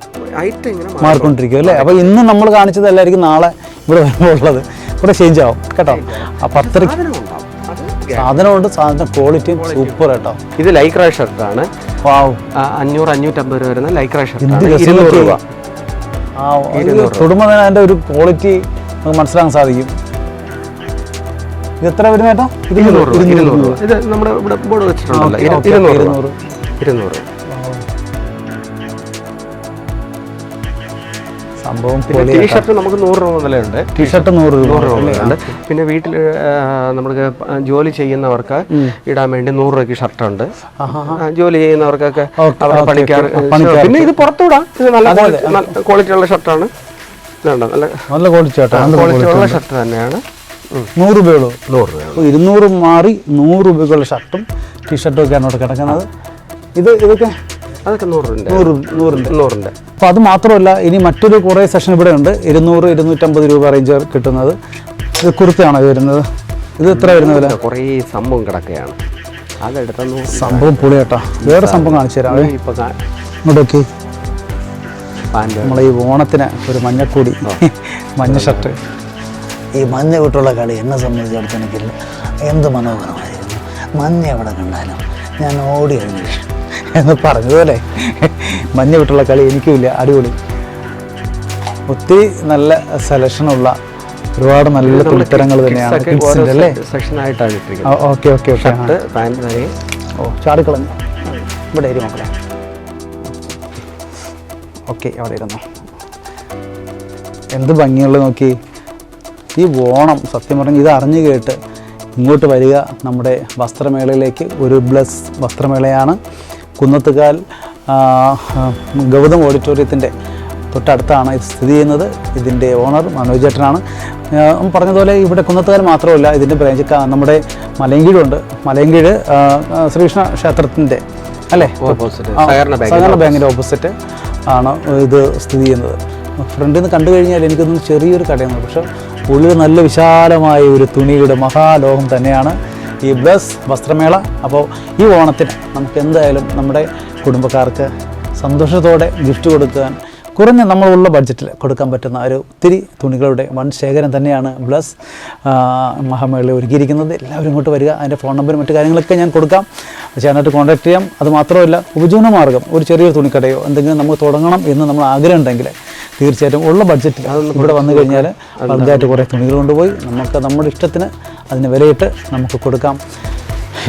ഐറ്റം ഇങ്ങനെ മാറിക്കൊണ്ടിരിക്കും അല്ലേ? അപ്പോൾ ഇന്ന് നമ്മൾ കാണിച്ചതല്ലായിരിക്കും നാളെ ഇവിടെ ഉള്ളത്, ഇവിടെ ചേഞ്ച് ആവും കേട്ടോ. അപ്പം അത്ര സാധനമുണ്ട്, സാധനം ക്വാളിറ്റിയും സൂപ്പർ കേട്ടോ. ഇത് ലൈക്ര ഷർട്ടാണ്. വാവ്, 500-550 രൂപ വരുന്ന ലൈക്ര ഷർട്ട്. 200 രൂപ. തൊടുമ്പോൾ അതിൻ്റെ ഒരു ക്വാളിറ്റി നമുക്ക് മനസ്സിലാക്കാൻ സാധിക്കും. ഇത് എത്ര വരുന്ന കേട്ടോ? 200 രൂപ. ഇത് നമ്മുടെ ഇവിടെ ബോർഡ് വെച്ചിട്ടുണ്ടല്ലോ, 200. സംഭവം. ടീഷർട്ട് നമുക്ക് 100 രൂപ മുതലുണ്ട്. ടീഷർട്ട് 100 രൂപ ഉണ്ട്. പിന്നെ വീട്ടിൽ നമുക്ക് ജോലി ചെയ്യുന്നവർക്ക് ഇടാൻ വേണ്ടി 100 രൂപയ്ക്ക് ഷർട്ടുണ്ട്. ജോലി ചെയ്യുന്നവർക്കൊക്കെ പണിക്കാർ. പിന്നെ ഇത് പുറത്തുവിടാം. ഇത് നല്ല ക്വാളിറ്റി ഉള്ള ഷർട്ടാണ്. നല്ല ക്വാളിറ്റി ഉള്ള ഷർട്ട് തന്നെയാണ്. 100 രൂപയുള്ളൂ. 200 മാറി 100 രൂപയ്ക്കുള്ള ഷർട്ടും ടീഷർട്ടും ഒക്കെയാണ് അവിടെ കിടക്കുന്നത്. ഇതൊക്കെ അതൊക്കെ 100 രൂപ. അപ്പോൾ അത് മാത്രമല്ല, ഇനി മറ്റൊരു കുറേ സെഷൻ ഇവിടെ ഉണ്ട്. 200-250 രൂപ റേഞ്ച് കിട്ടുന്നത്. ഇത് കുർത്തയാണോ വരുന്നത്? ഇത് എത്ര വരുന്നത്? കുറേ സംഭവം കിടക്കുകയാണ്. അതെടുത്ത സംഭവം പൊളി കേട്ടോ. വേറെ സംഭവം കാണിച്ചു തരാം. ഇങ്ങോട്ടൊക്കെ നമ്മളെ ഈ ഓണത്തിന് ഒരു മഞ്ഞക്കൂടി, മഞ്ഞ ഷർട്ട്. ഈ മഞ്ഞ വിട്ടുള്ള കളി എന്നെ സംബന്ധിച്ചിടത്തോളം എനിക്കില്ല, എന്ത് മനോഹരമായിരുന്നു. മഞ്ഞ എവിടെ കണ്ടാലും ഞാൻ ഓടി അന്വേഷിക്കും എന്ന് പറഞ്ഞതുപോലെ മഞ്ഞ വിട്ടുള്ള കളി എനിക്കുമില്ല. അടിപൊളി, ഒത്തിരി നല്ല സെലക്ഷനുള്ള ഒരുപാട് നല്ല തുണിത്തരങ്ങൾ തന്നെയാണ് കിഡ്സിൻ്റെ അല്ലേ? സെക്ഷനായിട്ടാണ്. Okay okay okay. ഓ, ചാടിക്കളഞ്ഞു. ഇവിടെ ആയിരുന്നു മക്കളെ. ഓക്കെ, അവിടെ ഇരുന്നു. എന്ത് ഭംഗിയുള്ള നോക്കി. ഈ ഓണം സത്യം പറഞ്ഞ് ഇത് അറിഞ്ഞു കേട്ട് ഇങ്ങോട്ട് വരിക. നമ്മുടെ വസ്ത്രമേളയിലേക്ക്. ഒരു ബ്ലസ് വസ്ത്രമേളയാണ്. കുന്നത്തുകാൽ ഗൗതം ഓഡിറ്റോറിയത്തിൻ്റെ തൊട്ടടുത്താണ് ഇത് സ്ഥിതി ചെയ്യുന്നത്. ഇതിൻ്റെ ഓണർ മനോജേട്ടനാണ്. പറഞ്ഞതുപോലെ ഇവിടെ കുന്നത്തുകാൽ മാത്രമല്ല, ഇതിൻ്റെ ബ്രാഞ്ച് നമ്മുടെ മലയങ്കീഴുണ്ട്. മലയങ്കീഴ് ശ്രീകൃഷ്ണ ക്ഷേത്രത്തിൻ്റെ അല്ലേ, സഹകരണ ബാങ്കിൻ്റെ ഓപ്പോസിറ്റ് ആണ് ഇത് സ്ഥിതി ചെയ്യുന്നത്. ഫ്രണ്ടിൽ നിന്ന് കണ്ടു കഴിഞ്ഞാൽ എനിക്കൊന്നും ചെറിയൊരു കടയാണ്, പക്ഷേ ഉള്ളിൽ നല്ല വിശാലമായ ഒരു തുണിയുടെ മഹാലോകം തന്നെയാണ് ഈ ബ്ലസ് വസ്ത്രമേള. അപ്പോൾ ഈ ഓണത്തിന് നമുക്ക് എന്തായാലും നമ്മുടെ കുടുംബക്കാർക്ക് സന്തോഷത്തോടെ ഗിഫ്റ്റ് കൊടുക്കാൻ കുറഞ്ഞ നമ്മളുള്ള ബഡ്ജറ്റിൽ കൊടുക്കാൻ പറ്റുന്ന ഒരു ഒത്തിരി തുണികളുടെ വൻ ശേഖരം തന്നെയാണ് ബ്ലസ് മഹാമേളയിൽ ഒരുക്കിയിരിക്കുന്നത്. എല്ലാവരും ഇങ്ങോട്ട് വരിക. അതിൻ്റെ ഫോൺ നമ്പറും മറ്റു കാര്യങ്ങളൊക്കെ ഞാൻ കൊടുക്കാം, ചേട്ടനായിട്ട് കോൺടാക്ട് ചെയ്യാം. അത് മാത്രമല്ല, ഉപജീവന മാർഗ്ഗം ഒരു ചെറിയൊരു തുണിക്കടയോ എന്തെങ്കിലും നമുക്ക് തുടങ്ങണം എന്ന് നമ്മൾ ആഗ്രഹം ഉണ്ടെങ്കിൽ തീർച്ചയായിട്ടും ഉള്ള ബഡ്ജറ്റിൽ ഇവിടെ വന്നു കഴിഞ്ഞാൽ ബൾക്കായിട്ട് കുറേ തുണികൾ കൊണ്ടുപോയി നമുക്ക് നമ്മുടെ ഇഷ്ടത്തിന് അതിന് വിലയിട്ട് നമുക്ക് കൊടുക്കാം.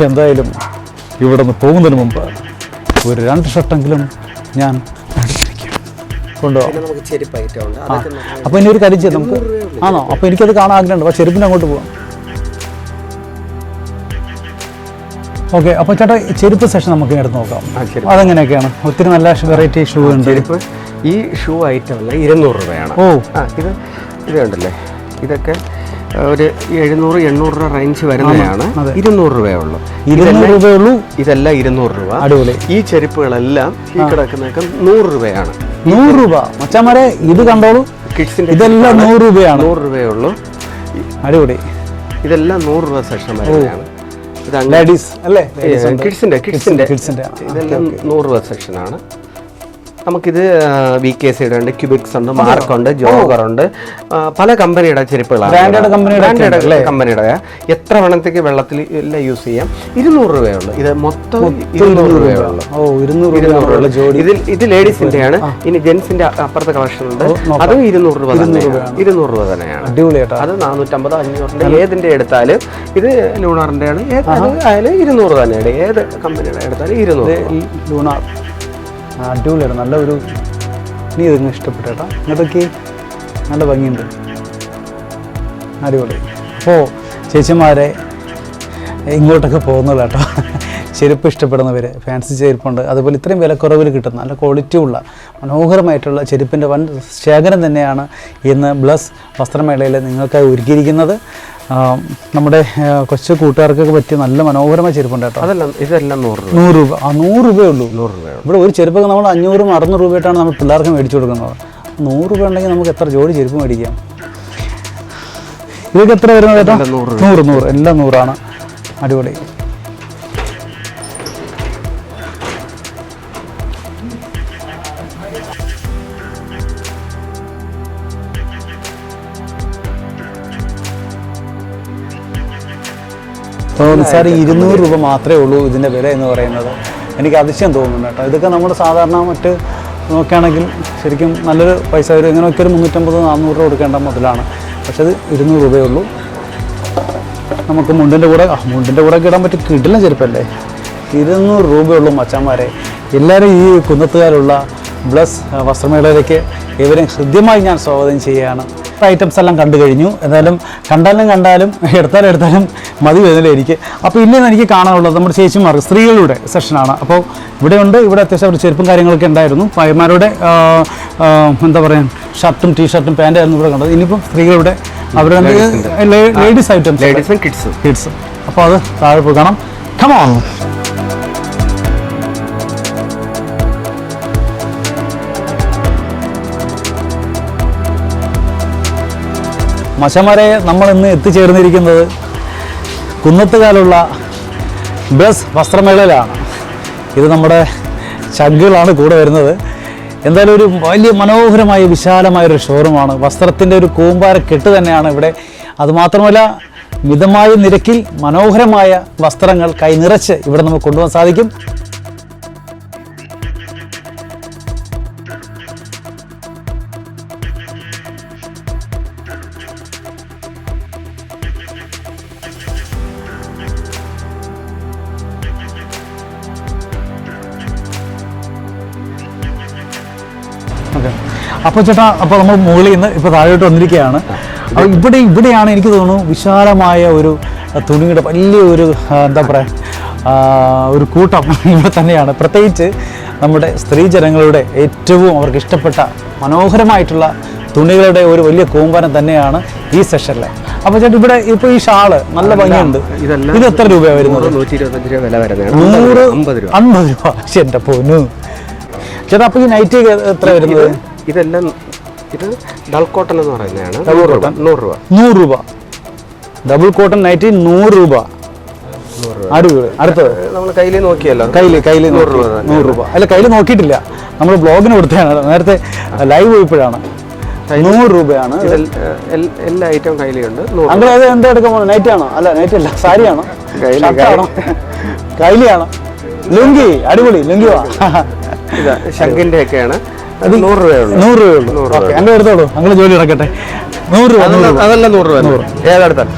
എന്തായാലും ഇവിടെ നിന്ന് പോകുന്നതിന് മുമ്പ് ഒരു 2 ഷർട്ടെങ്കിലും ഞാൻ കൊണ്ടുപോകാം. പിന്നെ നമുക്ക് ചെരുപ്പ് ഐറ്റം ഉണ്ട്, അതൊക്കെ അപ്പോൾ ഇനി ഒരു കാര്യം ചെയ്യാം നമുക്ക്. ആണോ? അപ്പോൾ എനിക്കത് കാണാൻ ആഗ്രഹമുണ്ട്. അപ്പോൾ ചെരുപ്പിന് അങ്ങോട്ട് പോകാം. ഓക്കെ, അപ്പോൾ ചേട്ടാ ചെരുപ്പ് സെഷൻ നമുക്ക് എടുത്ത് നോക്കാം. അതെങ്ങനെയൊക്കെയാണ്? ഒത്തിരി നല്ല വെറൈറ്റി ഷൂ ഉണ്ട്. ചെരുപ്പ് ഈ ഷൂ ഐറ്റം അല്ല 200 രൂപയാണ്. ഓ ഇത് കണ്ടല്ലേ, ഇതൊക്കെ ഒരു 700-800 രൂപ റേഞ്ച് വരുന്നതാണ്. 200 രൂപയുള്ളൂ. 200 രൂപയുള്ളൂ. ഇതെല്ലാം 200 രൂപ. അടിപൊളി. ഈ ചെരുപ്പുകളെല്ലാം ഈ കിടക്കുന്നതൊക്കെ 100 രൂപയാണ്. 100 രൂപ മച്ചാമാരെ, ഇത് കണ്ടോളൂ. കിഡ്സിന്റെ ഇതെല്ലാം 100 രൂപയാണ്. 100 രൂപയുള്ളൂ. അടിപൊളി. ഇതെല്ലാം 100 രൂപ സെക്ഷൻ വരുന്നതാണ്. ലേഡീസ് അല്ലേ? കിഡ്സിന്റെ ഇതെല്ലാം 100 രൂപ സെക്ഷനാണ്. നമുക്കിത് VKC ഉണ്ട്, ക്യൂബിക്സ് ഉണ്ട്, മാർക്കുണ്ട്, ജോഗർ ഉണ്ട്, പല കമ്പനിയുടെ ചെരുപ്പുകളാണ്. കമ്പനിയുടെ എത്ര വേണത്തേക്ക് വെള്ളത്തിൽ എല്ലാം യൂസ് ചെയ്യാം. 200 രൂപയുള്ളൂ. ഇത് മൊത്തം 200 രൂപയുള്ളൂ. ഇത് ലേഡീസിന്റെയാണ്. ഇനി ജെന്റ്സിന്റെ അപ്പുറത്തെ കളക്ഷൻ ഉണ്ട്, അതും 200 രൂപ തന്നെയാണ്. 200 രൂപ തന്നെയാണ്. അത് 450-500 ഏതിന്റെ എടുത്താലും, ഇത് ലൂണാറിന്റെ ആണ്, ആയാലും 200 തന്നെയാണ്. ഏത് കമ്പനിയുടെ എടുത്താലും 200 ലൂണാർ. അടിപൊളിയാണ്. നല്ല ഒരു നീ ഇതിന് ഇഷ്ടപ്പെട്ടേട്ടാ. ഇങ്ങോട്ടൊക്കെ നല്ല ഭംഗിയുണ്ട്. അടിപൊളി. അപ്പോൾ ചേച്ചിമാരെ ഇങ്ങോട്ടൊക്കെ പോകുന്നത് കേട്ടോ, ചെരുപ്പ് ഇഷ്ടപ്പെടുന്നവർ, ഫാൻസി ചെരുപ്പുണ്ട്, അതുപോലെ ഇത്രയും വിലക്കുറവിൽ കിട്ടുന്ന നല്ല ക്വാളിറ്റി ഉള്ള മനോഹരമായിട്ടുള്ള ചെരുപ്പിൻ്റെ വൻ ശേഖരം തന്നെയാണ് ഇന്ന് ബ്ലസ് വസ്ത്രമേളയിൽ നിങ്ങൾക്കായി ഒരുക്കിയിരിക്കുന്നത്. നമ്മുടെ കൊച്ചു കൂട്ടുകാർക്കൊക്കെ പറ്റിയ നല്ല മനോഹരമായ ചെരുപ്പുണ്ട് കേട്ടോ. ഇതെല്ലാം 100 രൂപ. 100 രൂപയുള്ളൂ. ഇവിടെ ഒരു ചെരുപ്പൊക്കെ നമ്മൾ 500-600 രൂപയായിട്ടാണ് നമ്മൾ പിള്ളേർക്ക് മേടിച്ചു കൊടുക്കുന്നത്. 100 രൂപ ഉണ്ടെങ്കിൽ നമുക്ക് എത്ര ജോഡി ചെരുപ്പ് മേടിക്കാം. ഇതൊക്കെ എത്ര വരുന്നത് കേട്ടോ? 100 എല്ലാം 100 അടിപൊളി. നിസ്സാരം 200 രൂപ മാത്രമേ ഉള്ളൂ ഇതിൻ്റെ വില എന്ന് പറയുന്നത്. എനിക്ക് അതിശയം തോന്നുന്നു കേട്ടോ. ഇതൊക്കെ നമ്മൾ സാധാരണ മറ്റ് നോക്കുകയാണെങ്കിൽ ശരിക്കും നല്ലൊരു പൈസ വരും. ഇങ്ങനെയൊക്കെ ഒരു 350-400 രൂപ കൊടുക്കേണ്ട മുതലാണ്. പക്ഷെ അത് 200 രൂപയേ ഉള്ളൂ. നമുക്ക് മുണ്ടിൻ്റെ കൂടെ ഇടാൻ പറ്റും. കിടിലൻ ചെരുപ്പല്ലേ. 200 രൂപയുള്ളൂ മച്ചാന്മാരെ. എല്ലാവരും ഈ കുന്നത്തുകാരുള്ള ബ്ലസ് വസ്ത്രമേളയിലേക്ക് ഇവരെ ഹൃദ്യമായി ഞാൻ സ്വാഗതം ചെയ്യുകയാണ്. ഐറ്റംസ് എല്ലാം കണ്ടു കഴിഞ്ഞു. എന്തായാലും കണ്ടാലും എടുത്താലും മതി വരുന്നില്ല എനിക്ക്. അപ്പോൾ ഇല്ലെന്ന് എനിക്ക് കാണാനുള്ളത് നമ്മുടെ ചേച്ചിമാർ സ്ത്രീകളുടെ സെഷനാണ്. അപ്പോൾ ഇവിടെ അത്യാവശ്യം ഒരു ചെരുപ്പും കാര്യങ്ങളൊക്കെ ഉണ്ടായിരുന്നു. പയ്യന്മാരുടെ എന്താ പറയുക, ഷർട്ടും ടീഷർട്ടും പാൻറ്റായിരുന്നു ഇവിടെ കണ്ടത്. ഇനിയിപ്പം സ്ത്രീകളുടെ അവരുടെ ലേഡീസ് ഐറ്റംസ്, കിഡ്സ്. അപ്പോൾ അത് താഴെ പോയി കാണാം. Come on. മച്ചന്മാരെ, നമ്മളിന്ന് എത്തിച്ചേർന്നിരിക്കുന്നത് കുന്നത്തുകാലുള്ള ബ്ലസ് വസ്ത്രമേളയിലാണ്. ഇത് നമ്മുടെ ചങ്കുകളാണ് കൂടെ വരുന്നത്. എന്തായാലും ഒരു വലിയ മനോഹരമായ വിശാലമായൊരു ഷോറൂമാണ്. വസ്ത്രത്തിൻ്റെ ഒരു കൂമ്പാരക്കെട്ട് തന്നെയാണ് ഇവിടെ. അതുമാത്രമല്ല, മിതമായ നിരക്കിൽ മനോഹരമായ വസ്ത്രങ്ങൾ കൈനിറച്ച് ഇവിടെ നമുക്ക് കൊണ്ടുപോകാൻ സാധിക്കും. അപ്പോൾ ചേട്ടാ, അപ്പോൾ നമ്മൾ മുകളിൽ നിന്ന് ഇപ്പോൾ താഴോട്ട് വന്നിരിക്കുകയാണ്. അപ്പോൾ ഇവിടെയാണ് എനിക്ക് തോന്നുന്നു വിശാലമായ ഒരു തുണിയുടെ വലിയ ഒരു എന്താ പറയുക ഒരു കൂട്ടം ഇവിടെ തന്നെയാണ്. പ്രത്യേകിച്ച് നമ്മുടെ സ്ത്രീജനങ്ങളുടെ ഏറ്റവും അവർക്ക് ഇഷ്ടപ്പെട്ട മനോഹരമായിട്ടുള്ള തുണികളുടെ ഒരു വലിയ കൂമ്പാരം തന്നെയാണ് ഈ സെഷനിലെ. അപ്പോൾ ചേട്ടാ, ഇവിടെ ഇപ്പോൾ ഈ ഷാള് നല്ല ഭംഗിയുണ്ട്. ഇത് എത്ര രൂപയാണ് വരുന്നത്? 125 രൂപ വില വരുന്നത്. 50 രൂപ. എൻ്റെ പൊന്നു ചേട്ടാ. അപ്പോൾ ഈ നൈറ്റ് എത്ര വരുന്നത്? ഇതെല്ലാം ഇത് ഡബിൾ കോട്ടൺ എന്ന് പറയുന്നതാണ്. 100 രൂപ. ഡബിൾ കോട്ടൺ നൈറ്റി 100 രൂപ. അടിപൊളി. അടുത്തത് നമ്മൾ കയ്യിൽ നോക്കിയല്ലോ. കയ്യിൽ 100 രൂപ. അല്ല, കയ്യിൽ നോക്കിയിട്ടില്ല, നമ്മൾ ബ്ലോഗിന് കൊടുത്തതാണ്. നേരത്തെ ലൈവ് പോയപ്പോഴാണ്. 100 രൂപയാണ്. എല്ലാ ഐറ്റം കയ്യിലുണ്ട്. അങ്ങനെ അത് എന്താ എടുക്കാൻ പോകുന്നത്? നൈറ്റ് ആണോ? അല്ല, നൈറ്റ് അല്ല, സാരിയാണോ? കൈലിയാണോ? ലുങ്കി. അടിപൊളി ലുങ്കിയാ. ഇതാ ശങ്കിന്റെ ഒക്കെയാണ്. 100 രൂപയുള്ളൂ. 100 രൂപയുള്ളൂ. അങ്ങനെ എടുത്തോളൂ, അങ്ങനെ ജോലി നടക്കട്ടെ. 100 രൂപ. അതെല്ലാം 100 രൂപ. ഏതെടുത്താൽ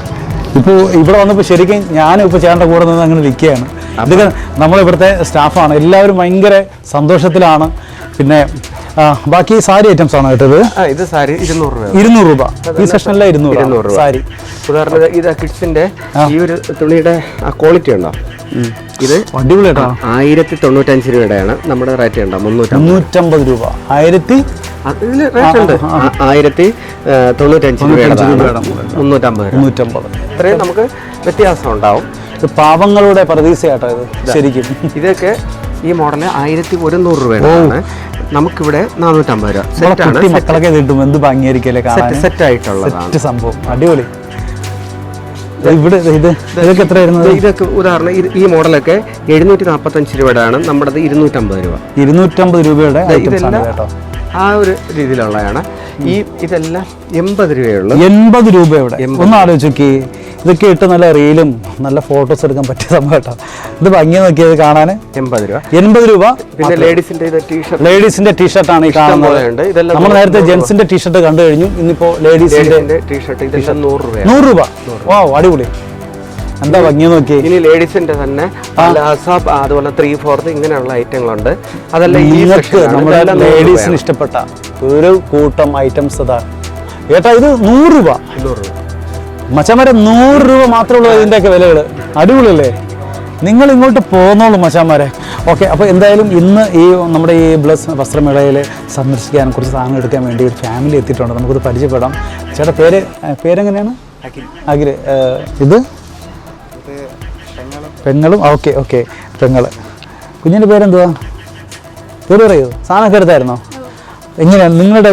ഇപ്പോൾ ഇവിടെ വന്നപ്പോൾ ശരിക്കും ഞാനും ഇപ്പോൾ ചേട്ടൻ്റെ കൂടെ നിന്ന് അങ്ങനെ നിൽക്കുകയാണ്. ഇതൊക്കെ നമ്മളിവിടുത്തെ സ്റ്റാഫാണ്. എല്ലാവരും ഭയങ്കര സന്തോഷത്തിലാണ്. പിന്നെ ബാക്കി സാരി ഐറ്റംസ് ആണോ കേട്ടത്? ഇത് സാരി 200 രൂപ. 200 രൂപ. ഈ സെക്ഷനിലെ 200 രൂപ സാരി. ഉദാഹരണത്തിന് ഇത് കിഡ്സിന്റെ ഈ ഒരു തുണിയുടെ ക്വാളിറ്റി ഉണ്ടോ? ഇത് അടിപൊളിയാട്ടോ. 1095 രൂപയുടെയാണ്. നമ്മുടെ റേറ്റ് ഉണ്ടോ? 350 രൂപ. 1000 ഇതിൽ റേറ്റ് ഉണ്ട്. 1095 രൂപയുടെ 350. ഇത്രയും നമുക്ക് വ്യത്യാസം ഉണ്ടാവും. ഇത് പാവങ്ങളുടെ പ്രതീക്ഷയാട്ടോ ഇത് ശരിക്കും. ഇതൊക്കെ ഈ മോഡല് 1100 രൂപയാണ്. നമുക്കിവിടെ 450 രൂപ. സെറ്റാണ്. മക്കളൊക്കെ കിട്ടും. എന്ത് ഭംഗിയായിരിക്കല്ലേ കാണാൻ. സെറ്റ് ആയിട്ടുള്ളതാണ് സംഭവം. അടിപൊളി. ഇവിടെ ഇതൊക്കെ എത്രയായിരുന്നു? ഇതൊക്കെ ഉദാഹരണം ഈ മോഡലൊക്കെ 745 രൂപയുടെയാണ്. നമ്മുടെ 250 രൂപ. 250 രൂപയുടെ ആ ഒരു രീതിയിലുള്ളതാണ്. ഇതെല്ലാം 80 രൂപയുള്ളൂ. 80 രൂപയുടെ. ഒന്ന് ആലോചിച്ച് നോക്കി. ഇതൊക്കെ ഇട്ട് നല്ല റീലും നല്ല ഫോട്ടോസ് എടുക്കാൻ പറ്റിയ സംഭവം കേട്ടോ. ഇത് ഭംഗി നോക്കിയത് കാണാൻ. 80 രൂപ. 80 രൂപ. പിന്നെ ലേഡീസിന്റെ ടീഷർട്ടാണ് ഈ കാണുന്നത്. നമ്മൾ നേരത്തെ ജെന്റ്സിന്റെ ടീഷർട്ട് കണ്ടു കഴിഞ്ഞു. ഇന്നിപ്പോ ലേഡീസിന്റെ ടീഷർട്ട് ഇതെല്ലാം 100 രൂപ. 100 രൂപ. വാവ്, അടിപൊളി. എന്താ ഭംഗി നോക്കി. ഇനി ലേഡീസിന്റെ തന്നെ അതുപോലെ 3/4 ഇങ്ങനെയുള്ള ഐറ്റങ്ങളുണ്ട്. അതെല്ലാം ഈ നമ്മുടെ ലേഡീസിന് ഇഷ്ടപ്പെട്ട ഒരു കൂട്ടം ഐറ്റംസ് ഇതാ ഏട്ടാ. ഇത് 100 രൂപ. മച്ചാമാരെ 100 രൂപ മാത്രമുള്ള ഇതിൻ്റെയൊക്കെ വിലകൾ. അടിപൊളിയല്ലേ? നിങ്ങൾ ഇങ്ങോട്ട് പോന്നോളൂ മച്ചാമാരെ. ഓക്കെ, അപ്പോൾ എന്തായാലും ഇന്ന് ഈ നമ്മുടെ ഈ ബ്ലസ് വസ്ത്രമേളയിൽ സന്ദർശിക്കാൻ കുറച്ച് സാധനം എടുക്കാൻ വേണ്ടി ഒരു ഫാമിലി എത്തിയിട്ടുണ്ട്. നമുക്കത് പരിചയപ്പെടാം. ചേട്ടാ പേരെങ്ങനെയാണ്? അഖിൽ. ഇത് പെങ്ങളും. ഓക്കെ പെങ്ങള്. കുഞ്ഞിൻ്റെ പേരെന്തുവാ? പേര് പറയൂ. സാധനമൊക്കെ എടുത്തായിരുന്നോ? എങ്ങനെയാണ് നിങ്ങളുടെ